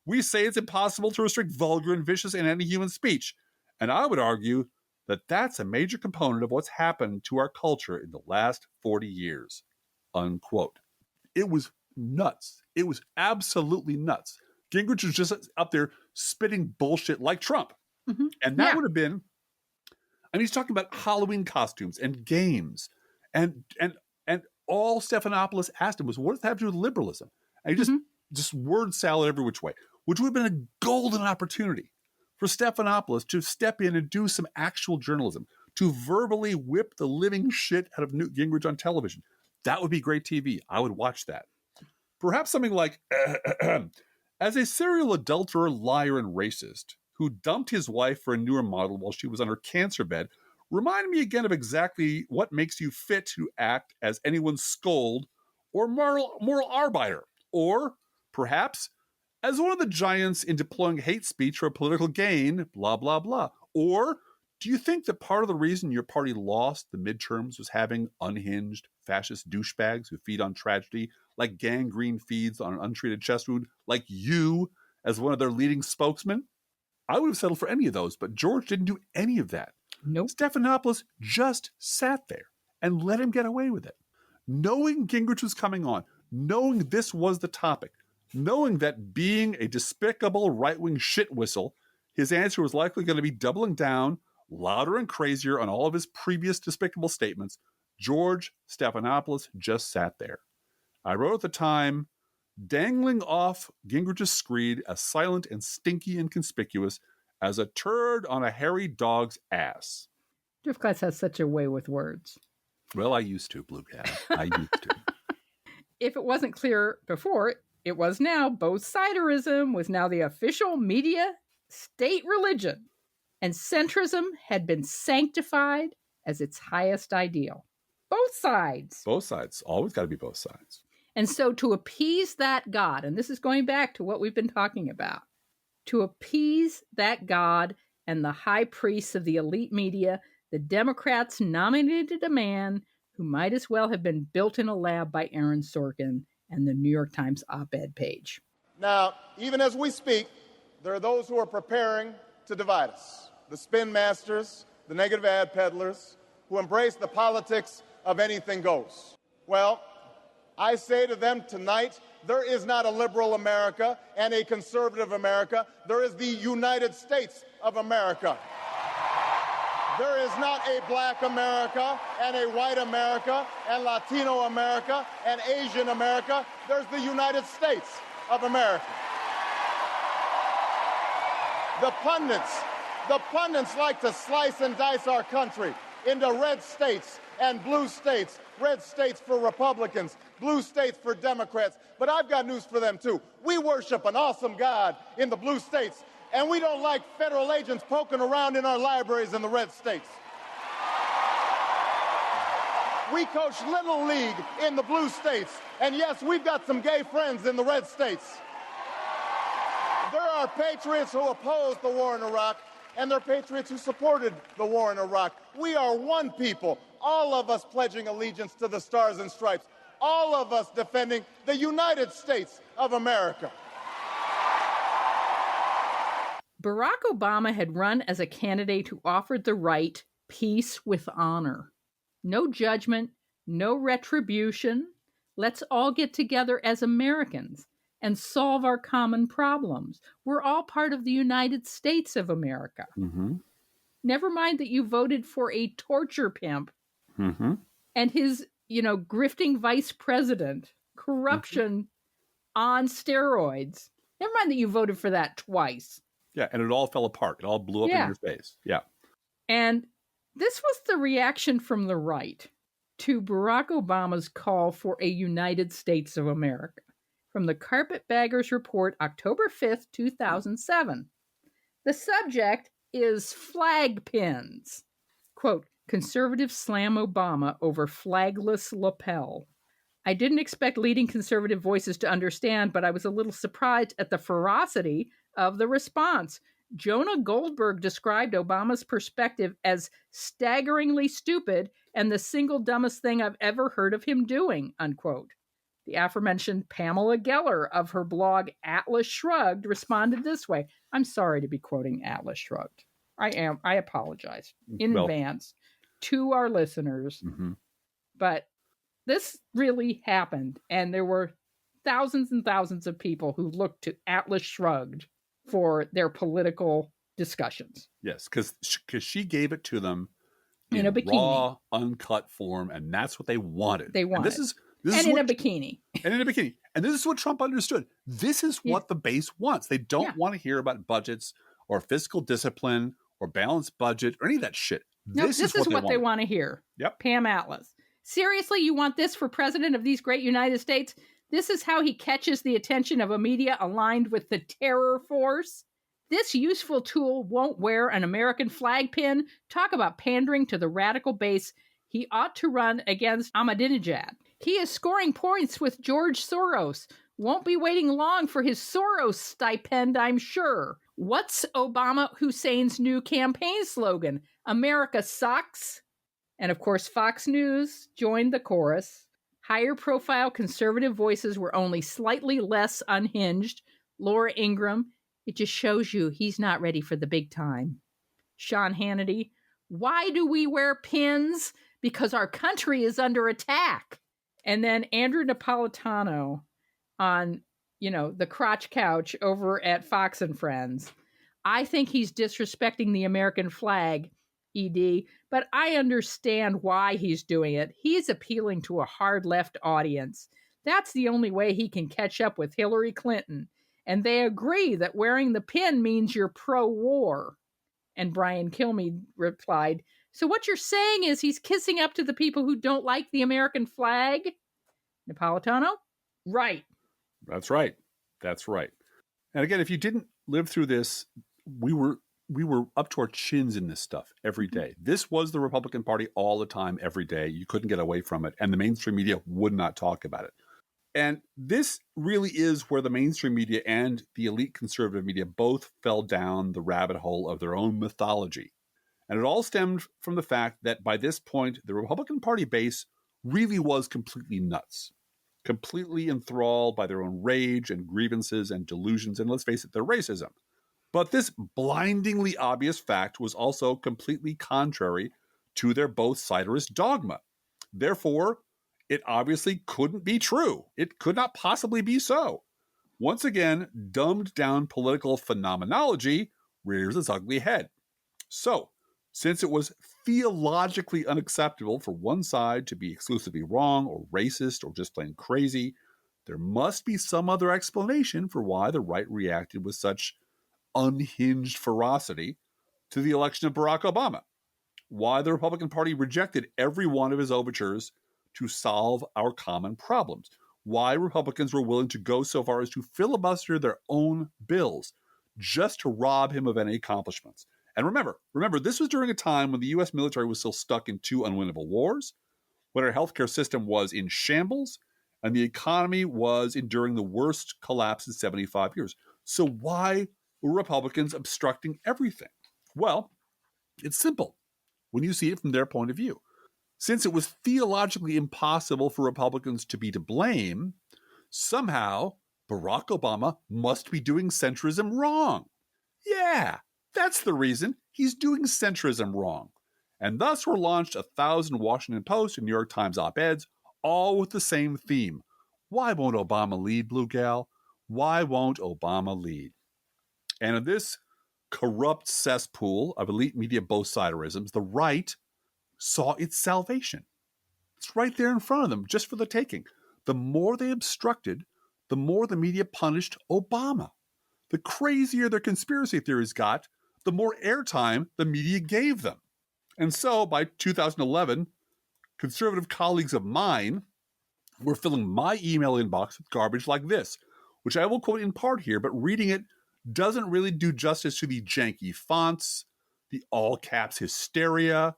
we say it's impossible to restrict vulgar and vicious and anti-human speech. And I would argue that that's a major component of what's happened to our culture in the last 40 years. Unquote. It was nuts. It was absolutely nuts. Gingrich was just up there spitting bullshit like Trump. Mm-hmm. And that would have been, he's talking about Halloween costumes and games. And all Stephanopoulos asked him was, what does that have to do with liberalism? And he just word salad every which way, which would have been a golden opportunity for Stephanopoulos to step in and do some actual journalism, to verbally whip the living shit out of Newt Gingrich on television. That would be great TV. I would watch that. Perhaps something like, as a serial adulterer, liar, and racist who dumped his wife for a newer model while she was on her cancer bed, remind me again of exactly what makes you fit to act as anyone's scold or moral arbiter. Or perhaps as one of the giants in deploying hate speech for political gain, blah, blah, blah? Or do you think that part of the reason your party lost the midterms was having unhinged fascist douchebags who feed on tragedy like gangrene feeds on an untreated chest wound, like you as one of their leading spokesmen? I would have settled for any of those, but George didn't do any of that. Nope. Stephanopoulos just sat there and let him get away with it. Knowing Gingrich was coming on, knowing this was the topic, knowing that being a despicable right-wing shit whistle, his answer was likely going to be doubling down, louder and crazier on all of his previous despicable statements, George Stephanopoulos just sat there. I wrote at the time, dangling off Gingrich's screed as silent and stinky and conspicuous as a turd on a hairy dog's ass. Jeff Glass has such a way with words. Well, I used to, Blue Cat. I used to. If it wasn't clear before, it was now. Both-siderism was now the official media state religion, and centrism had been sanctified as its highest ideal. Both sides. Both sides. Always got to be both sides. And so to appease that God, and this is going back to what we've been talking about, to appease that God and the high priests of the elite media, the Democrats nominated a man who might as well have been built in a lab by Aaron Sorkin and the New York Times op-ed page. Now, even as we speak, there are those who are preparing to divide us. The spin masters, the negative ad peddlers, who embrace the politics of anything goes. Well, I say to them tonight, there is not a liberal America and a conservative America. There is the United States of America. There is not a black America and a white America and Latino America and Asian America. There's the United States of America. The pundits like to slice and dice our country into red states and blue states, red states for Republicans, blue states for Democrats. But I've got news for them, too. We worship an awesome God in the blue states, and we don't like federal agents poking around in our libraries in the red states. We coach Little League in the blue states, and yes, we've got some gay friends in the red states. There are patriots who opposed the war in Iraq, and there are patriots who supported the war in Iraq. We are one people, all of us pledging allegiance to the Stars and Stripes, all of us defending the United States of America. Barack Obama had run as a candidate who offered the right peace with honor. No judgment, no retribution. Let's all get together as Americans and solve our common problems. We're all part of the United States of America. Mm-hmm. Never mind that you voted for a torture pimp and his, grifting vice president, corruption on steroids. Never mind that you voted for that twice. Yeah, and it all fell apart. It all blew up in your face. Yeah. And this was the reaction from the right to Barack Obama's call for a United States of America. From the Carpetbaggers Report, October 5th, 2007. The subject is flag pins. Quote, conservatives slam Obama over flagless lapel. I didn't expect leading conservative voices to understand, but I was a little surprised at the ferocity of the response. Jonah Goldberg described Obama's perspective as staggeringly stupid and the single dumbest thing I've ever heard of him doing, unquote. The aforementioned Pamela Geller of her blog Atlas Shrugged responded this way. I'm sorry to be quoting Atlas Shrugged. I apologize in advance to our listeners. Mm-hmm. But this really happened, and there were thousands and thousands of people who looked to Atlas Shrugged for their political discussions. Yes, because she gave it to them in a bikini, raw, uncut form, and that's what they wanted. They wanted. And in a bikini. And in a bikini. And this is what Trump understood. This is what the base wants. They don't want to hear about budgets or fiscal discipline or balanced budget or any of that shit. This is what they want to hear. Yep. Pam Atlas. Seriously, you want this for president of these great United States? This is how he catches the attention of a media aligned with the terror force? This useful tool won't wear an American flag pin. Talk about pandering to the radical base. He ought to run against Ahmadinejad. He is scoring points with George Soros. Won't be waiting long for his Soros stipend, I'm sure. What's Obama Hussein's new campaign slogan? America sucks. And of course, Fox News joined the chorus. Higher profile conservative voices were only slightly less unhinged. Laura Ingraham, it just shows you he's not ready for the big time. Sean Hannity, why do we wear pins? Because our country is under attack. And then Andrew Napolitano on, the crotch couch over at Fox and Friends. I think he's disrespecting the American flag, ED, but I understand why he's doing it. He's appealing to a hard left audience. That's the only way he can catch up with Hillary Clinton. And they agree that wearing the pin means you're pro-war. And Brian Kilmeade replied, so what you're saying is he's kissing up to the people who don't like the American flag? Napolitano? Right. That's right. That's right. And again, if you didn't live through this, we were up to our chins in this stuff every day. This was the Republican Party all the time, every day. You couldn't get away from it. And the mainstream media would not talk about it. And this really is where the mainstream media and the elite conservative media both fell down the rabbit hole of their own mythology. And it all stemmed from the fact that by this point, the Republican Party base really was completely nuts, completely enthralled by their own rage and grievances and delusions, and let's face it, their racism. But this blindingly obvious fact was also completely contrary to their both-siderist dogma. Therefore, it obviously couldn't be true. It could not possibly be so. Once again, dumbed-down political phenomenology rears its ugly head. So, since it was theologically unacceptable for one side to be exclusively wrong or racist or just plain crazy, there must be some other explanation for why the right reacted with such unhinged ferocity to the election of Barack Obama, why the Republican Party rejected every one of his overtures to solve our common problems, why Republicans were willing to go so far as to filibuster their own bills just to rob him of any accomplishments. And remember, this was during a time when the U.S. military was still stuck in 2 unwinnable wars, when our healthcare system was in shambles, and the economy was enduring the worst collapse in 75 years. So why were Republicans obstructing everything? Well, it's simple when you see it from their point of view. Since it was theologically impossible for Republicans to be to blame, somehow Barack Obama must be doing centrism wrong. Yeah, that's the reason. He's doing centrism wrong. And thus were launched 1,000 Washington Post and New York Times op-eds, all with the same theme. Why won't Obama lead, Blue Gal? Why won't Obama lead? And in this corrupt cesspool of elite media both-siderisms, the right saw its salvation. It's right there in front of them, just for the taking. The more they obstructed, the more the media punished Obama. The crazier their conspiracy theories got, the more airtime the media gave them. And so, by 2011, conservative colleagues of mine were filling my email inbox with garbage like this, which I will quote in part here, but reading it doesn't really do justice to the janky fonts, the all-caps hysteria,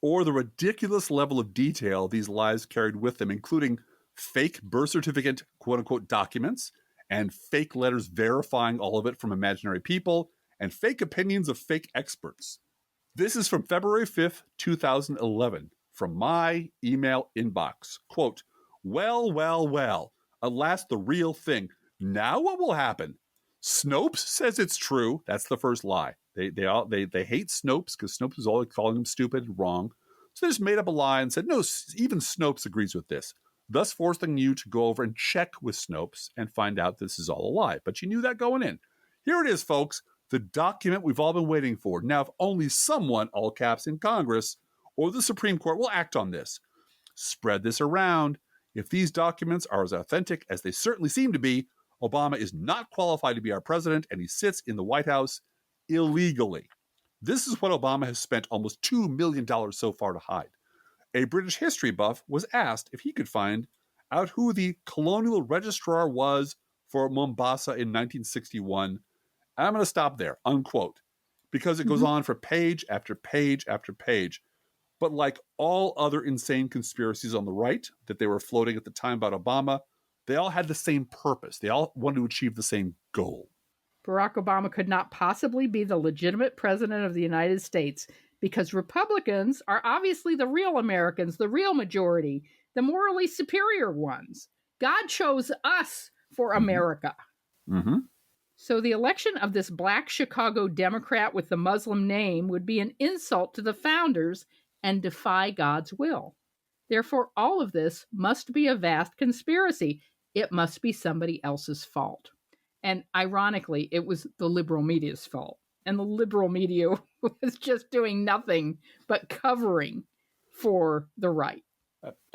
or the ridiculous level of detail these lies carried with them, including fake birth certificate quote-unquote documents and fake letters verifying all of it from imaginary people and fake opinions of fake experts. This is from February 5th, 2011, from my email inbox. Quote, well, at last the real thing. Now what will happen? Snopes says it's true. That's the first lie. They hate Snopes because Snopes is always calling them stupid and wrong. So they just made up a lie and said, no, even Snopes agrees with this, thus forcing you to go over and check with Snopes and find out this is all a lie. But you knew that going in. Here it is, folks, the document we've all been waiting for. Now, if only someone, all caps in Congress, or the Supreme Court will act on this. Spread this around. If these documents are as authentic as they certainly seem to be, Obama is not qualified to be our president, and he sits in the White House illegally. This is what Obama has spent almost $2 million so far to hide. A British history buff was asked if he could find out who the colonial registrar was for Mombasa in 1961. I'm going to stop there, unquote, because it goes on for page after page after page. But like all other insane conspiracies on the right that they were floating at the time about Obama, they all had the same purpose. They all wanted to achieve the same goal. Barack Obama could not possibly be the legitimate president of the United States because Republicans are obviously the real Americans, the real majority, the morally superior ones. God chose us for America. Mm-hmm. So the election of this black Chicago Democrat with the Muslim name would be an insult to the founders and defy God's will. Therefore, all of this must be a vast conspiracy. It must be somebody else's fault. And ironically, it was the liberal media's fault. And the liberal media was just doing nothing but covering for the right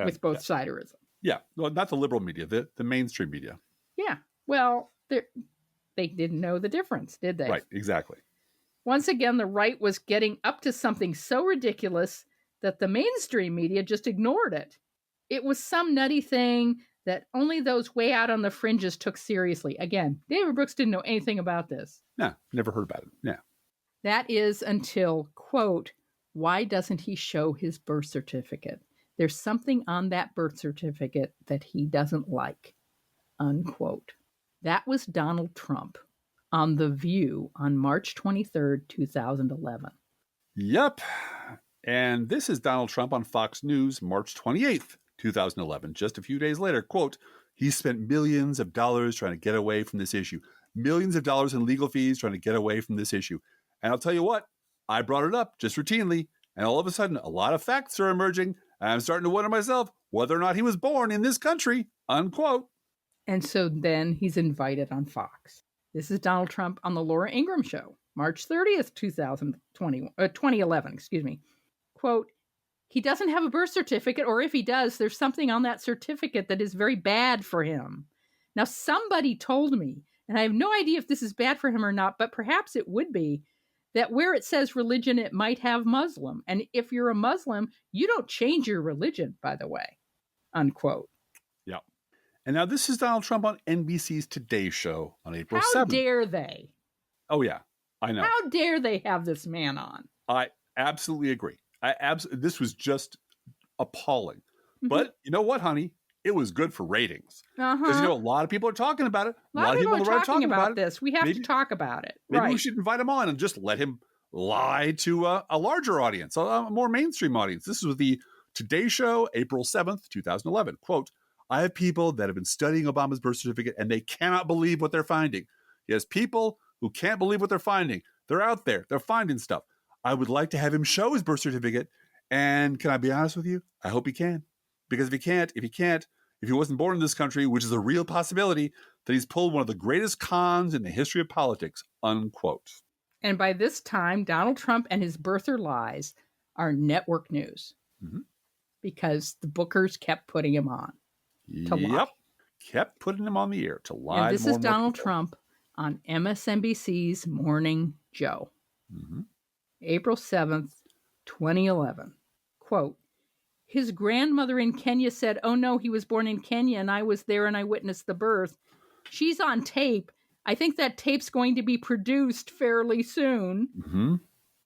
with both siderism. Yeah, well, not the liberal media, the mainstream media. Yeah, well, they didn't know the difference, did they? Right, exactly. Once again, the right was getting up to something so ridiculous that the mainstream media just ignored it. It was some nutty thing that only those way out on the fringes took seriously. Again, David Brooks didn't know anything about this. No, never heard about it. Yeah. That is until, quote, why doesn't he show his birth certificate? There's something on that birth certificate that he doesn't like, unquote. That was Donald Trump on The View on March 23rd, 2011. Yep. And this is Donald Trump on Fox News, March 28th, 2011. Just a few days later, quote, he spent millions of dollars trying to get away from this issue. Millions of dollars in legal fees trying to get away from this issue. And I'll tell you what, I brought it up just routinely, and all of a sudden, a lot of facts are emerging, and I'm starting to wonder myself whether or not he was born in this country, unquote. And so then he's invited on Fox. This is Donald Trump on the Laura Ingraham Show, March 30th, 2011, excuse me. Quote, he doesn't have a birth certificate, or if he does, there's something on that certificate that is very bad for him. Now, somebody told me, and I have no idea if this is bad for him or not, but perhaps it would be, that where it says religion, it might have Muslim. And if you're a Muslim, you don't change your religion, by the way, unquote. Yeah. And now this is Donald Trump on NBC's Today Show on April 7th. How dare they? Oh, yeah, I know. How dare they have this man on? I absolutely agree. This was just appalling. Mm-hmm. But you know what, honey? It was good for ratings. Because, a lot of people are talking about it. A lot of people are talking about this. We have to talk about it. Maybe we should invite him on and just let him lie to a larger audience, a more mainstream audience. This was the Today Show, April 7th, 2011. Quote, I have people that have been studying Obama's birth certificate and they cannot believe what they're finding. Yes, people who can't believe what they're finding. They're out there. They're finding stuff. I would like to have him show his birth certificate. And can I be honest with you? I hope he can. Because if he wasn't born in this country, which is a real possibility, that he's pulled one of the greatest cons in the history of politics, unquote. And by this time, Donald Trump and his birther lies are network news. Mm-hmm. Because the bookers kept putting him on to lie. Kept putting him on the air to lie. And this is Donald Trump on MSNBC's Morning Joe. Mm-hmm. April 7th, 2011. Quote, his grandmother in Kenya said, oh no, he was born in Kenya and I was there and I witnessed the birth. She's on tape. I think that tape's going to be produced fairly soon. Mm-hmm.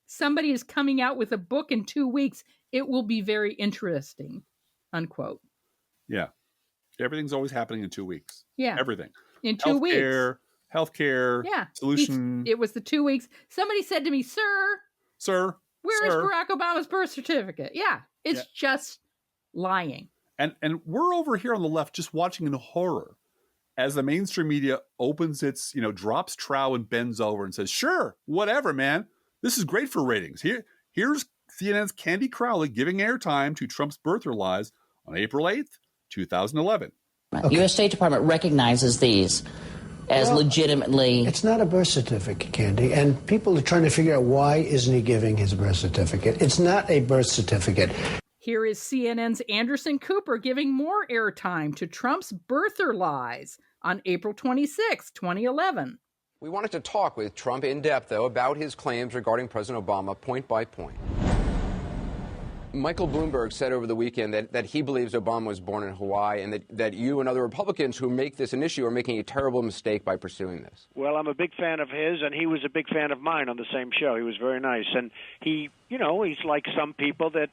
Somebody is coming out with a book in 2 weeks. It will be very interesting, unquote. Yeah. Everything's always happening in 2 weeks. Yeah. Everything. In 2 weeks. Healthcare. Yeah. Solution. It was the 2 weeks. Somebody said to me, Sir, where is Barack Obama's birth certificate? Yeah. It's just lying. And we're over here on the left just watching in horror as the mainstream media opens its, drops trow and bends over and says, sure, whatever, man. This is great for ratings. Here's CNN's Candy Crowley giving airtime to Trump's birther lies on April 8th, 2011. Okay. U.S. State Department recognizes these as legitimately. It's not a birth certificate, Candy, and people are trying to figure out why isn't he giving his birth certificate. It's not a birth certificate. Here is CNN's Anderson Cooper giving more airtime to Trump's birther lies on April 26, 2011. We wanted to talk with Trump in depth, though, about his claims regarding President Obama point by point. Michael Bloomberg said over the weekend that he believes Obama was born in Hawaii and that you and other Republicans who make this an issue are making a terrible mistake by pursuing this. Well, I'm a big fan of his, and he was a big fan of mine on the same show. He was very nice. And he, he's like some people that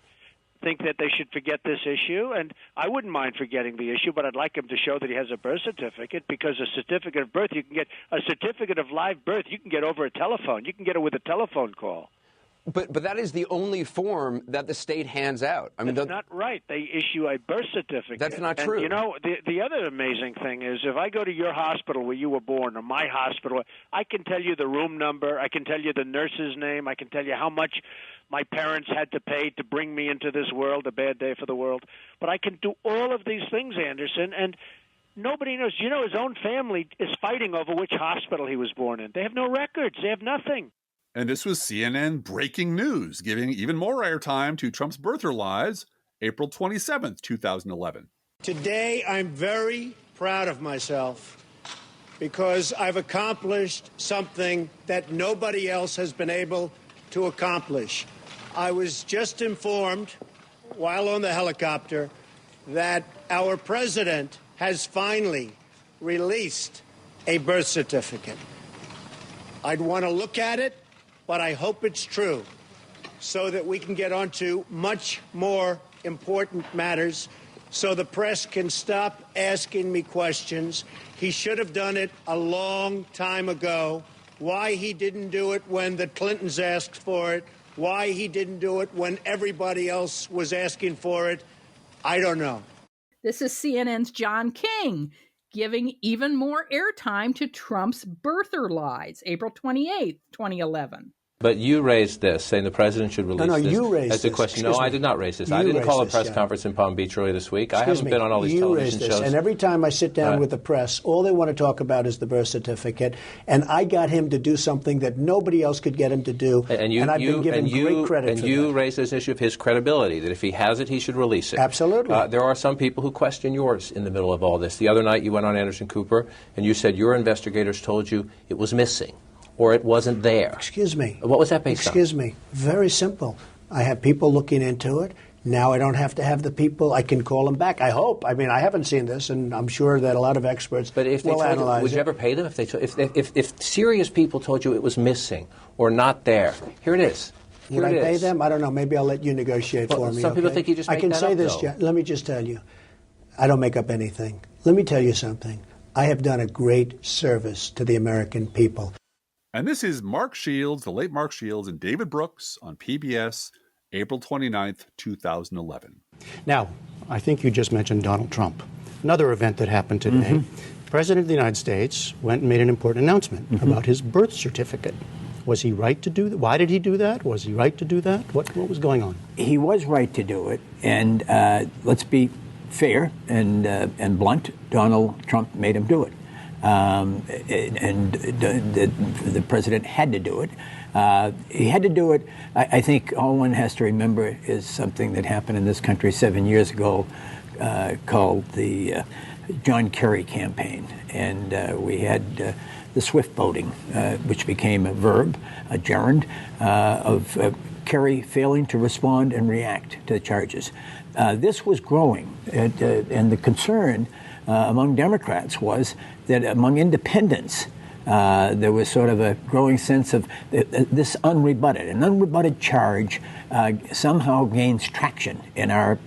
think that they should forget this issue, and I wouldn't mind forgetting the issue, but I'd like him to show that he has a birth certificate, because a certificate of birth, you can get a certificate of live birth, you can get over a telephone. You can get it with a telephone call. But that is the only form that the state hands out. I mean, that's not right. They issue a birth certificate. That's not and, true. You know, the other amazing thing is, if I go to your hospital where you were born, or my hospital, I can tell you the room number, I can tell you the nurse's name, I can tell you how much my parents had to pay to bring me into this world, a bad day for the world. But I can do all of these things, Anderson, and nobody knows. You know, his own family is fighting over which hospital he was born in. They have no records. They have nothing. And this was CNN breaking news, giving even more airtime to Trump's birther lies, April 27th, 2011. Today, I'm very proud of myself because I've accomplished something that nobody else has been able to accomplish. I was just informed while on the helicopter that our president has finally released a birth certificate. I'd want to look at it, but I hope it's true so that we can get on to much more important matters, so the press can stop asking me questions. He should have done it a long time ago. Why he didn't do it when the Clintons asked for it, why he didn't do it when everybody else was asking for it, I don't know. This is CNN's John King giving even more airtime to Trump's birther lies, April 28th, 2011. But you raised this, saying the president should release this. No, you raised as a question. No, I did not raise this. I didn't call a press conference in Palm Beach earlier this week. I haven't been on all these television shows. And every time I sit down with the press, all they want to talk about is the birth certificate. And I got him to do something that nobody else could get him to do. And I've been given great credit for that. And you raised this issue of his credibility, that if he has it, he should release it. Absolutely. There are some people who question yours in the middle of all this. The other night you went on Anderson Cooper and you said your investigators told you it was missing, or it wasn't there. Excuse me. What was that based on? Excuse me. Very simple. I have people looking into it. Now I don't have to have the people. I can call them back. I hope. I mean, I haven't seen this, and I'm sure that a lot of experts will analyze it. But if they told you, would you ever pay them? If serious people told you it was missing or not there, here it is. Would I pay them? I don't know. Maybe I'll let you negotiate for me. Some people think you just make that up, I can say this, though. Let me just tell you. I don't make up anything. Let me tell you something. I have done a great service to the American people. And this is Mark Shields, the late Mark Shields, and David Brooks on PBS, April 29th, 2011. Now, I think you just mentioned Donald Trump. Another event that happened today. The President of the United States went and made an important announcement about his birth certificate. Was he right to do that? Why did he do that? Was he right to do that? What was going on? He was right to do it. And let's be fair and blunt. Donald Trump made him do it. The president had to do it. He had to do it. I think all one has to remember is something that happened in this country 7 years ago called the John Kerry campaign. And we had the swift voting, which became a verb, a gerund, of Kerry failing to respond and react to the charges. This was growing, and the concern among Democrats was that among independents, there was sort of a growing sense of this unrebutted. An unrebutted charge somehow gains traction in our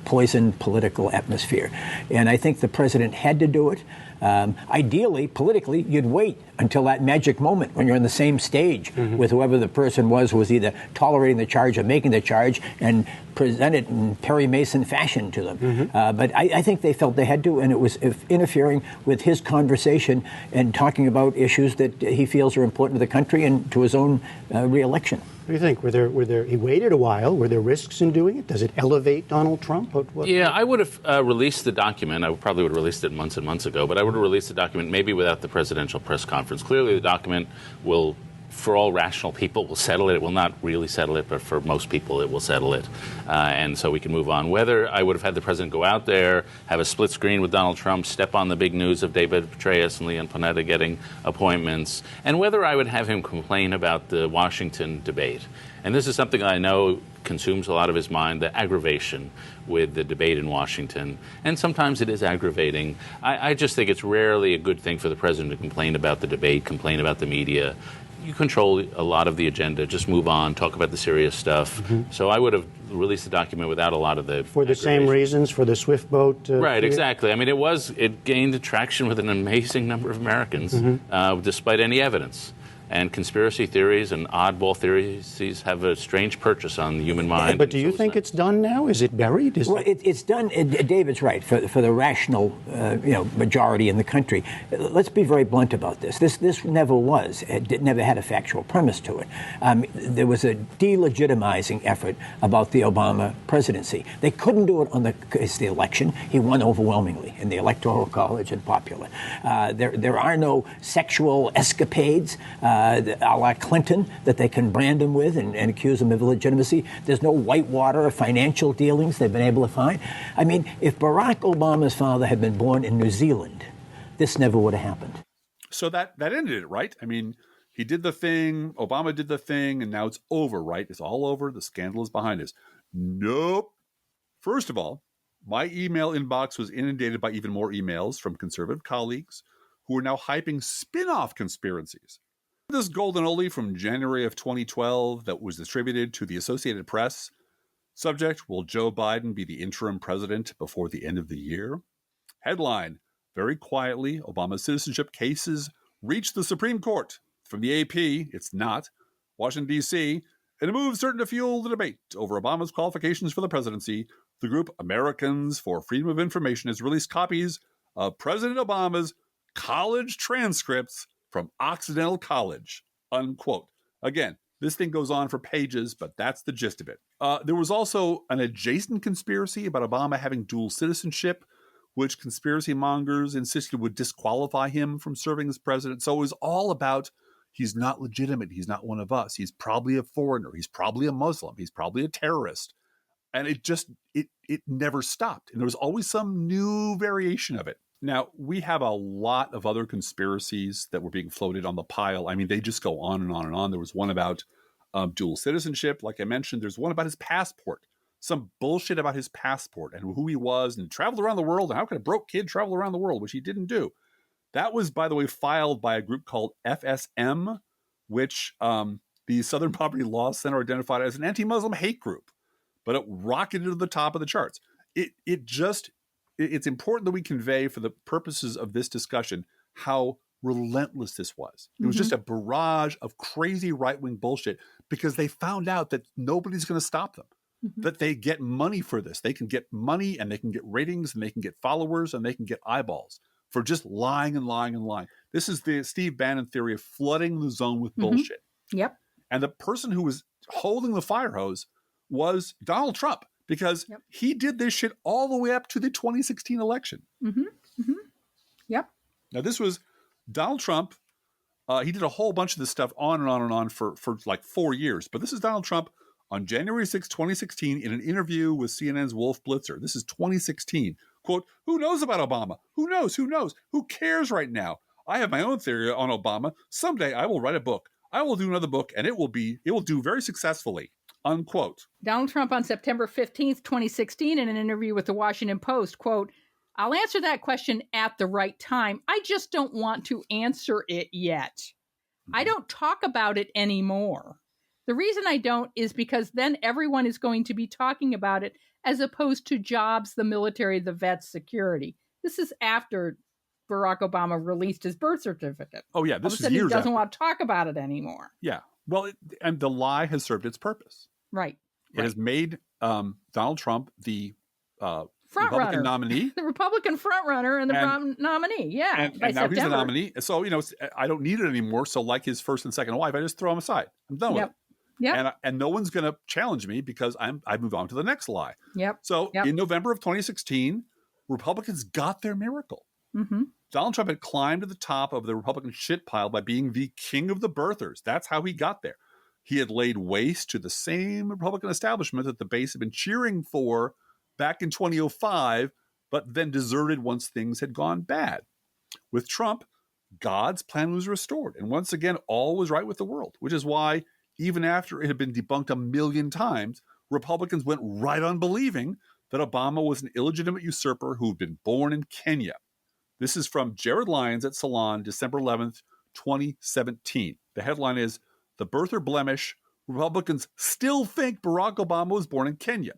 poisoned political atmosphere. And I think the president had to do it. Ideally, politically, you'd wait until that magic moment when you're on the same stage with whoever the person was either tolerating the charge or making the charge, and present it in Perry Mason fashion to them. But I think they felt they had to, and it was interfering with his conversation and talking about issues that he feels are important to the country and to his own re-election. What do you think? Were there? He waited a while. Were there risks in doing it? Does it elevate Donald Trump? Yeah, I would have released the document. I probably would have released it months and months ago, but I would have released the document maybe without the presidential press conference. Clearly, the document will, for all rational people, will settle it. It will not really settle it, but for most people, it will settle it. And so we can move on. Whether I would have had the president go out there, have a split screen with Donald Trump, step on the big news of David Petraeus and Leon Panetta getting appointments, and whether I would have him complain about the Washington debate. And this is something I know consumes a lot of his mind, the aggravation with the debate in Washington. And sometimes it is aggravating. I just think it's rarely a good thing for the president to complain about the debate, complain about the media. you control a lot of the agenda. Just move on, talk about the serious stuff. So I would have released the document without a lot of the for the same reasons, for the swift boat. Right, exactly. I mean, it gained traction with an amazing number of Americans, despite any evidence. And conspiracy theories and oddball theories have a strange purchase on the human mind. But do you think it's done now? Is it buried? It's done. David's right. For the rational, majority in the country, let's be very blunt about this. This never was. It never had a factual premise to it. There was a delegitimizing effort about the Obama presidency. They couldn't do it on the election. He won overwhelmingly in the Electoral College and popular. There are no sexual escapades. A la Clinton that they can brand him with and accuse him of illegitimacy. There's no whitewater or financial dealings they've been able to find. I mean, if Barack Obama's father had been born in New Zealand, this never would have happened. So that ended it, right? I mean, he did the thing, Obama did the thing, and now it's over, right? It's all over. The scandal is behind us. Nope. First of all, my email inbox was inundated by even more emails from conservative colleagues who are now hyping spin-off conspiracies. This golden oldie from January of 2012 that was distributed to the Associated Press. Subject, will Joe Biden be the interim president before the end of the year? Headline, very quietly, Obama's citizenship cases reached the Supreme Court. From the AP, it's not. Washington, D.C., in a move certain to fuel the debate over Obama's qualifications for the presidency, the group Americans for Freedom of Information has released copies of President Obama's college transcripts from Occidental College, unquote. Again, this thing goes on for pages, but that's the gist of it. There was also an adjacent conspiracy about Obama having dual citizenship, which conspiracy mongers insisted would disqualify him from serving as president. So it was all about he's not legitimate. He's not one of us. He's probably a foreigner. He's probably a Muslim. He's probably a terrorist. And it never stopped. And there was always some new variation of it. Now, we have a lot of other conspiracies that were being floated on the pile. I mean, they just go on and on and on. There was one about dual citizenship. Like I mentioned, there's one about his passport. Some bullshit about his passport and who he was and traveled around the world. And how could a broke kid travel around the world, which he didn't do? That was, by the way, filed by a group called FSM, which the Southern Poverty Law Center identified as an anti-Muslim hate group. But it rocketed to the top of the charts. It's important that we convey, for the purposes of this discussion, how relentless this was. It was just a barrage of crazy right-wing bullshit because they found out that nobody's going to stop them, that they get money for this. They can get money and they can get ratings and they can get followers and they can get eyeballs for just lying and lying and lying. This is the Steve Bannon theory of flooding the zone with bullshit. Yep. And the person who was holding the fire hose was Donald Trump. Because he did this shit all the way up to the 2016 election. Yep. Now, this was Donald Trump. He did a whole bunch of this stuff on and on and on for like 4 years. But this is Donald Trump on January 6, 2016, in an interview with CNN's Wolf Blitzer. This is 2016. Quote, who knows about Obama? Who knows? Who knows? Who cares right now? I have my own theory on Obama. Someday I will write a book. I will do another book, and it will do very successfully. Unquote. Donald Trump on September 15th, 2016, in an interview with the Washington Post, quote, I'll answer that question at the right time. I just don't want to answer it yet. I don't talk about it anymore. The reason I don't is because then everyone is going to be talking about it as opposed to jobs, the military, the vets, security. This is after Barack Obama released his birth certificate. Oh, yeah. This is years after. He doesn't want to talk about it anymore. Yeah. Well, and the lie has served its purpose. Right. It has made Donald Trump the runner. Republican nominee. The Republican frontrunner and the nominee. Yeah. And now he's the nominee. So, I don't need it anymore. So like his first and second wife, I just throw him aside. I'm done with it. Yep. And no one's going to challenge me because I move on to the next lie. Yep. So in November of 2016, Republicans got their miracle. Donald Trump had climbed to the top of the Republican shit pile by being the king of the birthers. That's how he got there. He had laid waste to the same Republican establishment that the base had been cheering for back in 2005, but then deserted once things had gone bad. With Trump, God's plan was restored. And once again, all was right with the world, which is why, even after it had been debunked a million times, Republicans went right on believing that Obama was an illegitimate usurper who had been born in Kenya. This is from Jared Lyons at Salon, December 11th, 2017. The headline is, "The Birther Blemish, Republicans Still Think Barack Obama Was Born in Kenya."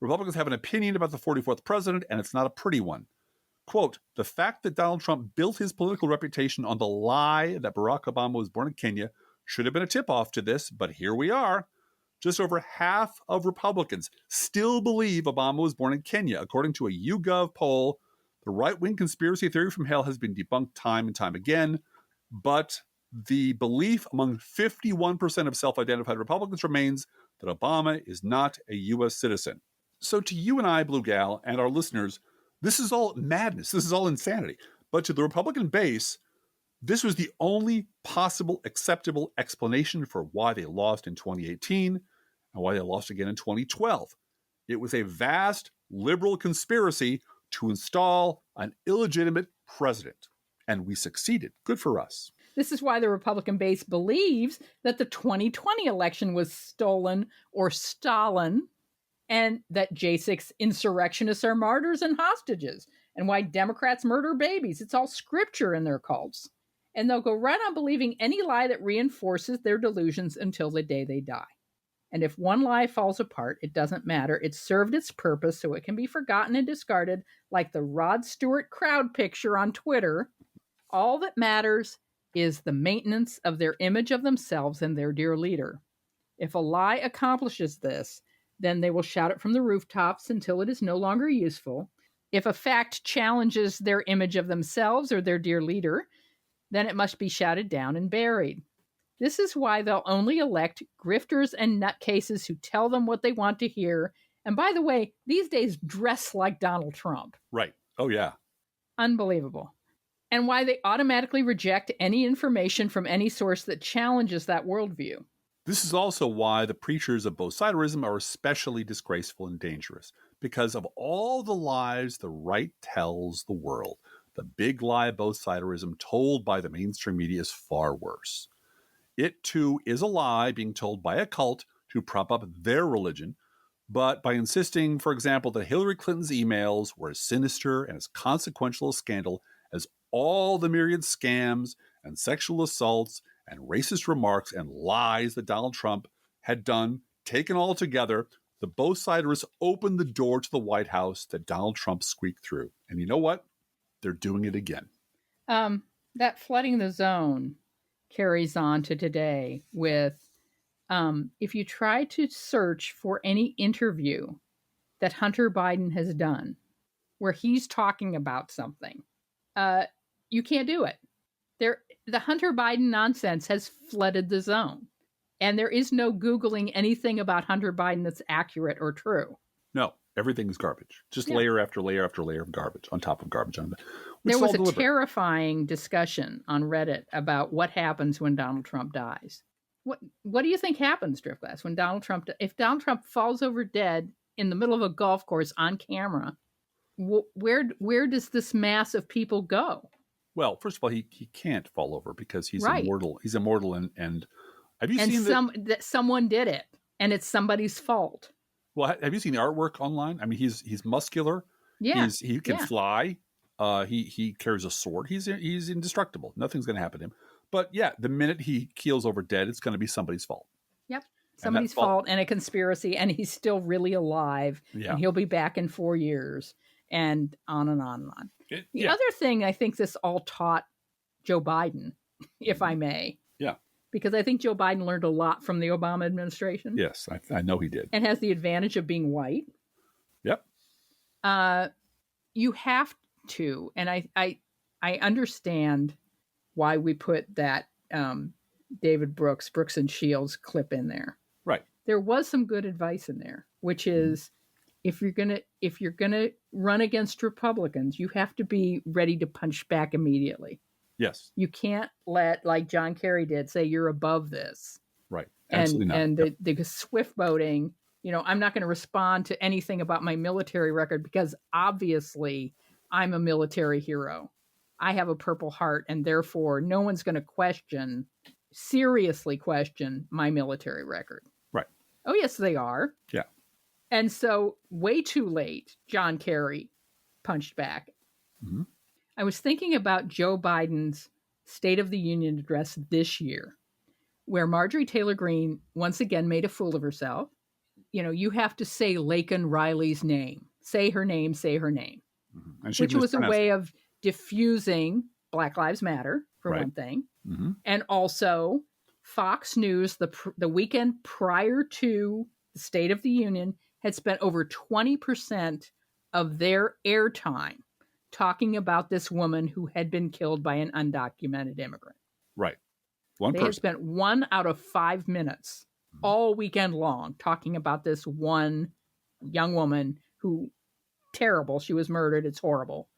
Republicans have an opinion about the 44th president, and it's not a pretty one. Quote, "The fact that Donald Trump built his political reputation on the lie that Barack Obama was born in Kenya should have been a tip-off to this, but here we are. Just over half of Republicans still believe Obama was born in Kenya. According to a YouGov poll, the right-wing conspiracy theory from hell has been debunked time and time again, but the belief among 51% of self-identified Republicans remains that Obama is not a U.S. citizen." So to you and I, Blue Gal, and our listeners, this is all madness. This is all insanity. But to the Republican base, this was the only possible acceptable explanation for why they lost in 2018 and why they lost again in 2012. It was a vast liberal conspiracy to install an illegitimate president. And we succeeded. Good for us. This is why the Republican base believes that the 2020 election was stolen or Stalin, and that J6 insurrectionists are martyrs and hostages, and why Democrats murder babies. It's all scripture in their cults. And they'll go right on believing any lie that reinforces their delusions until the day they die. And if one lie falls apart, it doesn't matter. It served its purpose, so it can be forgotten and discarded, like the Rod Stewart crowd picture on Twitter. All that matters is the maintenance of their image of themselves and their dear leader. If a lie accomplishes this, then they will shout it from the rooftops until it is no longer useful. If a fact challenges their image of themselves or their dear leader, then it must be shouted down and buried. This is why they'll only elect grifters and nutcases who tell them what they want to hear. And by the way, these days dress like Donald Trump. Right. Oh, yeah. Unbelievable. And why they automatically reject any information from any source that challenges that worldview. This is also why the preachers of both-siderism are especially disgraceful and dangerous, because of all the lies the right tells the world. The big lie of both-siderism told by the mainstream media is far worse. It, too, is a lie being told by a cult to prop up their religion, but by insisting, for example, that Hillary Clinton's emails were as sinister and as consequential a scandal as all the myriad scams and sexual assaults and racist remarks and lies that Donald Trump had done, taken all together, the both-siderists opened the door to the White House that Donald Trump squeaked through. And you know what? They're doing it again. That flooding the zone carries on to today with, if you try to search for any interview that Hunter Biden has done where he's talking about something, you can't do it. The Hunter Biden nonsense has flooded the zone. And there is no Googling anything about Hunter Biden that's accurate or true. No, everything's garbage. Just layer after layer after layer of garbage on top of garbage. There was a terrifying discussion on Reddit about what happens when Donald Trump dies. What do you think happens, Driftglass, when if Donald Trump falls over dead in the middle of a golf course on camera? Where does this mass of people go? Well, first of all, he can't fall over because he's immortal. He's immortal, and have you seen that someone did it, and it's somebody's fault? Well, have you seen the artwork online? I mean, he's muscular. Yeah, he can fly. He carries a sword. He's indestructible. Nothing's going to happen to him. But yeah, the minute he keels over dead, it's going to be somebody's fault. Yep, somebody's fault and a conspiracy, and he's still really alive, and he'll be back in 4 years, and on and on and on. The other thing I think this all taught Joe Biden, if I may. Yeah. Because I think Joe Biden learned a lot from the Obama administration. Yes, I know he did. And has the advantage of being white. Yep. You have to, and I understand why we put that David Brooks and Shields clip in there. Right. There was some good advice in there, which is if you're gonna run against Republicans, you have to be ready to punch back immediately. Yes. You can't let, like John Kerry did, say you're above this. Right. Absolutely not. And the swift boating, I'm not going to respond to anything about my military record because obviously I'm a military hero. I have a Purple Heart, and therefore no one's going to seriously question my military record. Right. Oh, yes, they are. Yeah. And so way too late, John Kerry punched back. Mm-hmm. I was thinking about Joe Biden's State of the Union address this year, where Marjorie Taylor Greene once again made a fool of herself. You know, you have to say Laken Riley's name. Say her name, say her name. And she Which was a mispronounced way it. of diffusing Black Lives Matter, for Right. one thing. Mhm. And also, Fox News, the weekend prior to the State of the Union, had spent over 20% of their airtime talking about this woman who had been killed by an undocumented immigrant. Right. One They had person. spent 1 out of 5 minutes all weekend long talking about this one young woman who, terrible, she was murdered, it's horrible.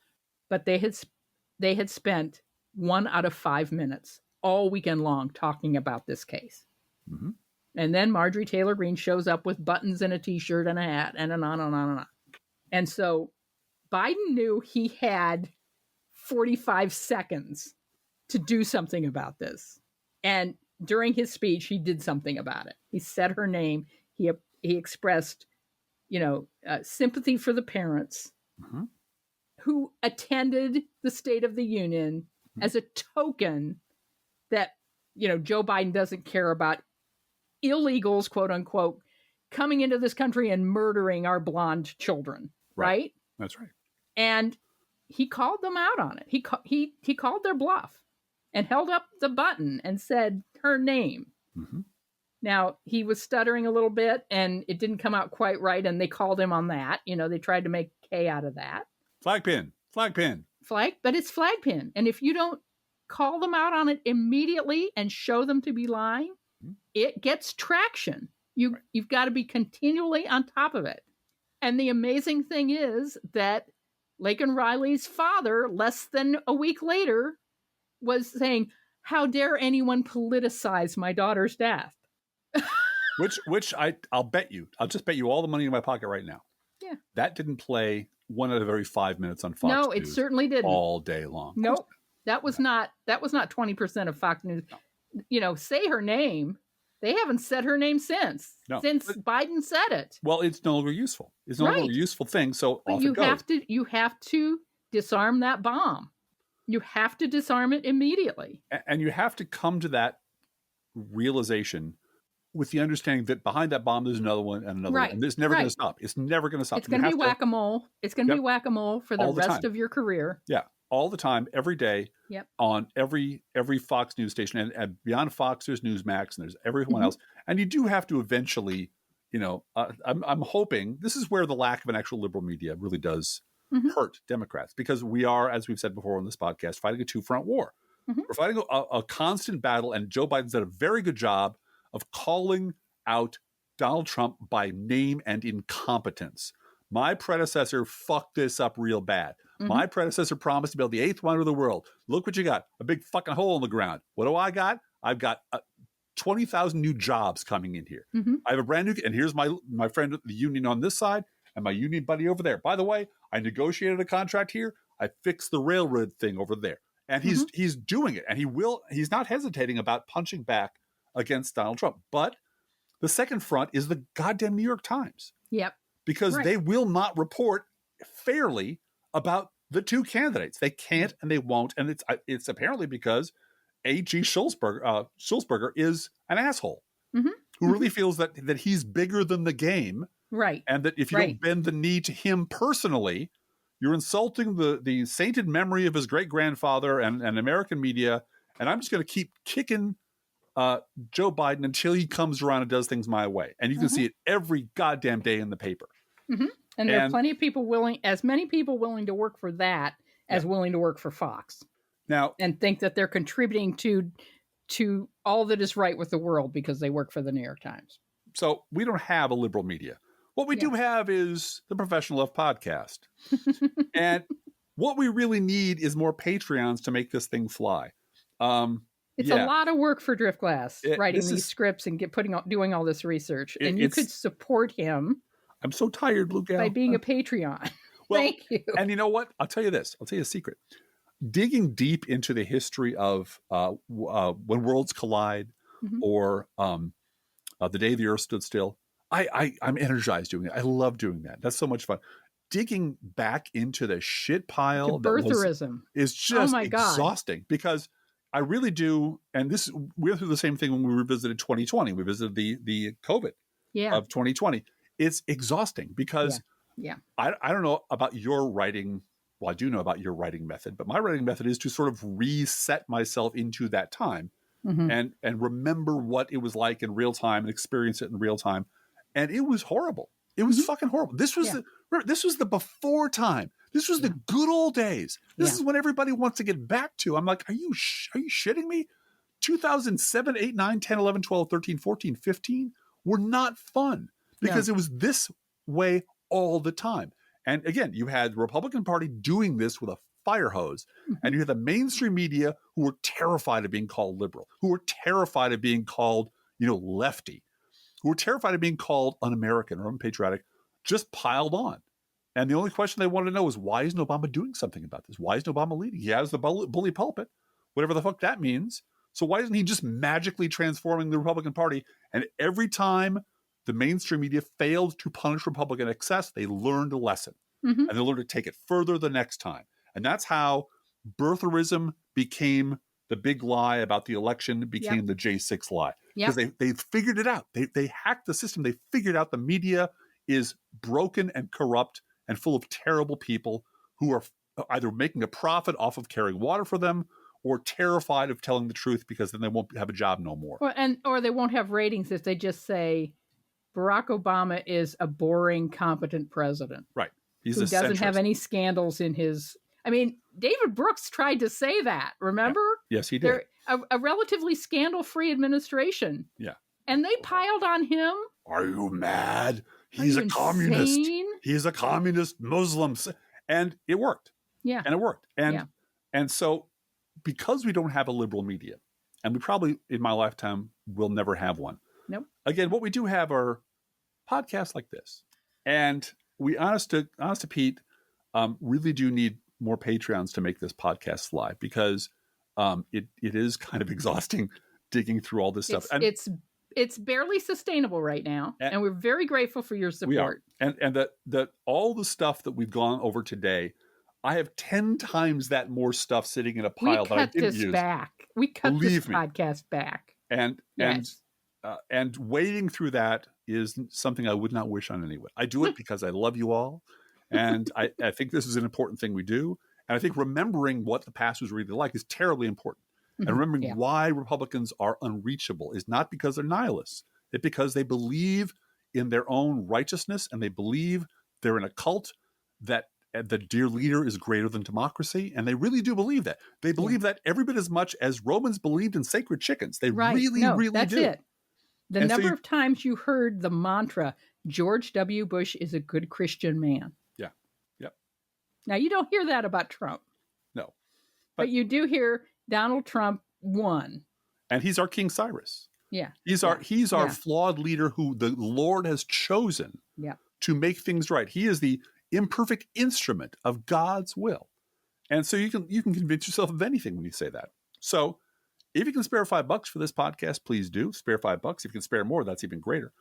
But they had spent 1 out of 5 minutes all weekend long talking about this case. Mhm. And then Marjorie Taylor Greene shows up with buttons and a t-shirt and a hat and on and on and on. And so Biden knew he had 45 seconds to do something about this. And during his speech, he did something about it. He said her name. He expressed, sympathy for the parents who attended the State of the Union as a token that, Joe Biden doesn't care about illegals, quote unquote, coming into this country and murdering our blonde children, right? That's right. And he called them out on it. He called their bluff and held up the button and said her name. Now, he was stuttering a little bit and it didn't come out quite right, and they called him on that. They tried to make K out of that. Flag pin. But it's flag pin. And if you don't call them out on it immediately and show them to be lying, it gets traction. You've got to be continually on top of it. And the amazing thing is that Laken Riley's father, less than a week later, was saying, "How dare anyone politicize my daughter's death?" Which I'll bet you. I'll just bet you all the money in my pocket right now. Yeah. That didn't play 1 out of every 5 minutes on Fox No, News. it certainly didn't. All day long. Nope. That was not 20% of Fox News. Say her name. They haven't said her name since Biden said it. Well, it's no longer useful. It's no longer a useful thing. So But off it goes. you have to disarm that bomb. You have to disarm it immediately. And you have to come to that realization with the understanding that behind that bomb there's another one and another one. And it's never going to stop. It's never going to stop. It's going to be whack-a-mole. It's going to be whack-a-mole for the All the rest time. of your career. Yeah. All the time, every day, Yep. on every Fox News station, and beyond Fox, there's Newsmax, and there's everyone else. And you do have to eventually, I'm hoping this is where the lack of an actual liberal media really does hurt Democrats, because we are, as we've said before on this podcast, fighting a two-front war. We're fighting a constant battle, and Joe Biden's done a very good job of calling out Donald Trump by name and incompetence. My predecessor fucked this up real bad. My predecessor promised to build the 8th wonder of the world. Look what you got. A big fucking hole in the ground. What do I got? I've got 20,000 new jobs coming in here. I have a brand new, and here's my friend at the union on this side and my union buddy over there. By the way, I negotiated a contract here. I fixed the railroad thing over there. And he's doing it. And he's not hesitating about punching back against Donald Trump. But the second front is the goddamn New York Times. Yep. Because they will not report fairly about the two candidates. They can't and they won't. And it's apparently because A.G. Sulzberger is an asshole who really feels that he's bigger than the game. Right. And that if you don't bend the knee to him personally, you're insulting the sainted memory of his great-grandfather and American media. And I'm just going to keep kicking Joe Biden until he comes around and does things my way. And you can see it every goddamn day in the paper. And there are plenty of people as many people willing to work for that as willing to work for Fox. Now, and think that they're contributing to all that is right with the world because they work for the New York Times. So we don't have a liberal media. What we do have is the Professional Left podcast. And what we really need is more Patreons to make this thing fly. It's a lot of work for Driftglass, writing these scripts and doing all this research. And you could support him. I'm so tired, Blue Gal. By being a Patreon. Well, Thank you. And you know what? I'll tell you this. I'll tell you a secret. Digging deep into the history of when worlds collide or the day the earth stood still, I'm energized doing it. I love doing that. That's so much fun. Digging back into the shit pile birtherism is just exhausting because I really do. And we went through the same thing when we revisited 2020. We visited the COVID of 2020. It's exhausting because I don't know about your writing. Well, I do know about your writing method, but my writing method is to sort of reset myself into that time and remember what it was like in real time and experience it in real time. And it was horrible. It was fucking horrible. This was this was the before time. This was the good old days. This is when everybody wants to get back to. I'm like, are you shitting me? 2007, 8, 9, 10, 11, 12, 13, 14, 15 were not fun because it was this way all the time. And again, you had the Republican Party doing this with a fire hose, and you had the mainstream media who were terrified of being called liberal, who were terrified of being called, lefty, who were terrified of being called un-American or unpatriotic, just piled on. And the only question they wanted to know is, why isn't Obama doing something about this? Why isn't Obama leading? He has the bully pulpit, whatever the fuck that means. So why isn't he just magically transforming the Republican Party? And every time the mainstream media failed to punish Republican excess, they learned a lesson. And they learned to take it further the next time. And that's how birtherism became the big lie about the election, became the J6 lie. Because they figured it out. They hacked the system. They figured out the media is broken and corrupt and full of terrible people who are either making a profit off of carrying water for them or terrified of telling the truth because then they won't have a job no more. Well, or they won't have ratings if they just say Barack Obama is a boring, competent president. Right. Who doesn't have any scandals in his... I mean, David Brooks tried to say that, remember? Yeah. Yes, he did. They're a relatively scandal-free administration. Yeah. And they piled on him. Are you mad? He's a communist. He's a communist Muslim. And it worked. Yeah. And it worked. And so because we don't have a liberal media, and we probably in my lifetime will never have one. Nope. Again, what we do have are podcasts like this. And we, honest to Pete, really do need more Patreons to make this podcast fly because it is kind of exhausting digging through all this stuff. And it's barely sustainable right now, and we're very grateful for your support. We are. And that all the stuff that we've gone over today, I have 10 times that more stuff sitting in a pile that I didn't use. We cut this podcast back. And wading through that is something I would not wish on anyone. I do it because I love you all. And I think this is an important thing we do. And I think remembering what the past was really like is terribly important. And remembering why Republicans are unreachable is not because they're nihilists. It's because they believe in their own righteousness and they believe they're in a cult that the dear leader is greater than democracy. And they really do believe that. They believe that every bit as much as Romans believed in sacred chickens. They really do. That's it. The number of times you heard the mantra, George W. Bush is a good Christian man. Yeah. Yep. Now, you don't hear that about Trump. No. But you do hear Donald Trump won. And he's our King Cyrus. Yeah. He's our flawed leader who the Lord has chosen to make things right. He is the imperfect instrument of God's will. And so you can convince yourself of anything when you say that. So if you can spare $5 for this podcast, please do. Spare $5. If you can spare more, that's even greater.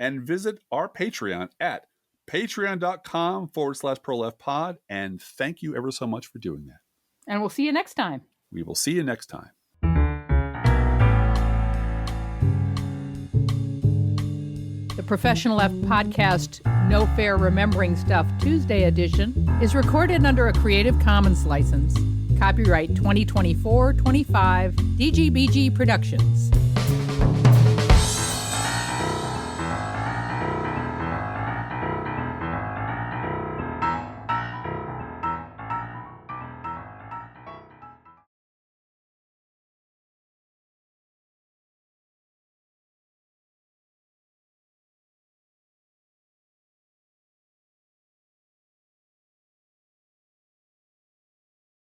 And visit our Patreon at patreon.com/ProLeftPod. And thank you ever so much for doing that. And we'll see you next time. We will see you next time. The Professional Left podcast, No Fair Remembering Stuff Tuesday edition, is recorded under a Creative Commons license. Copyright 2024-25 DGBG Productions.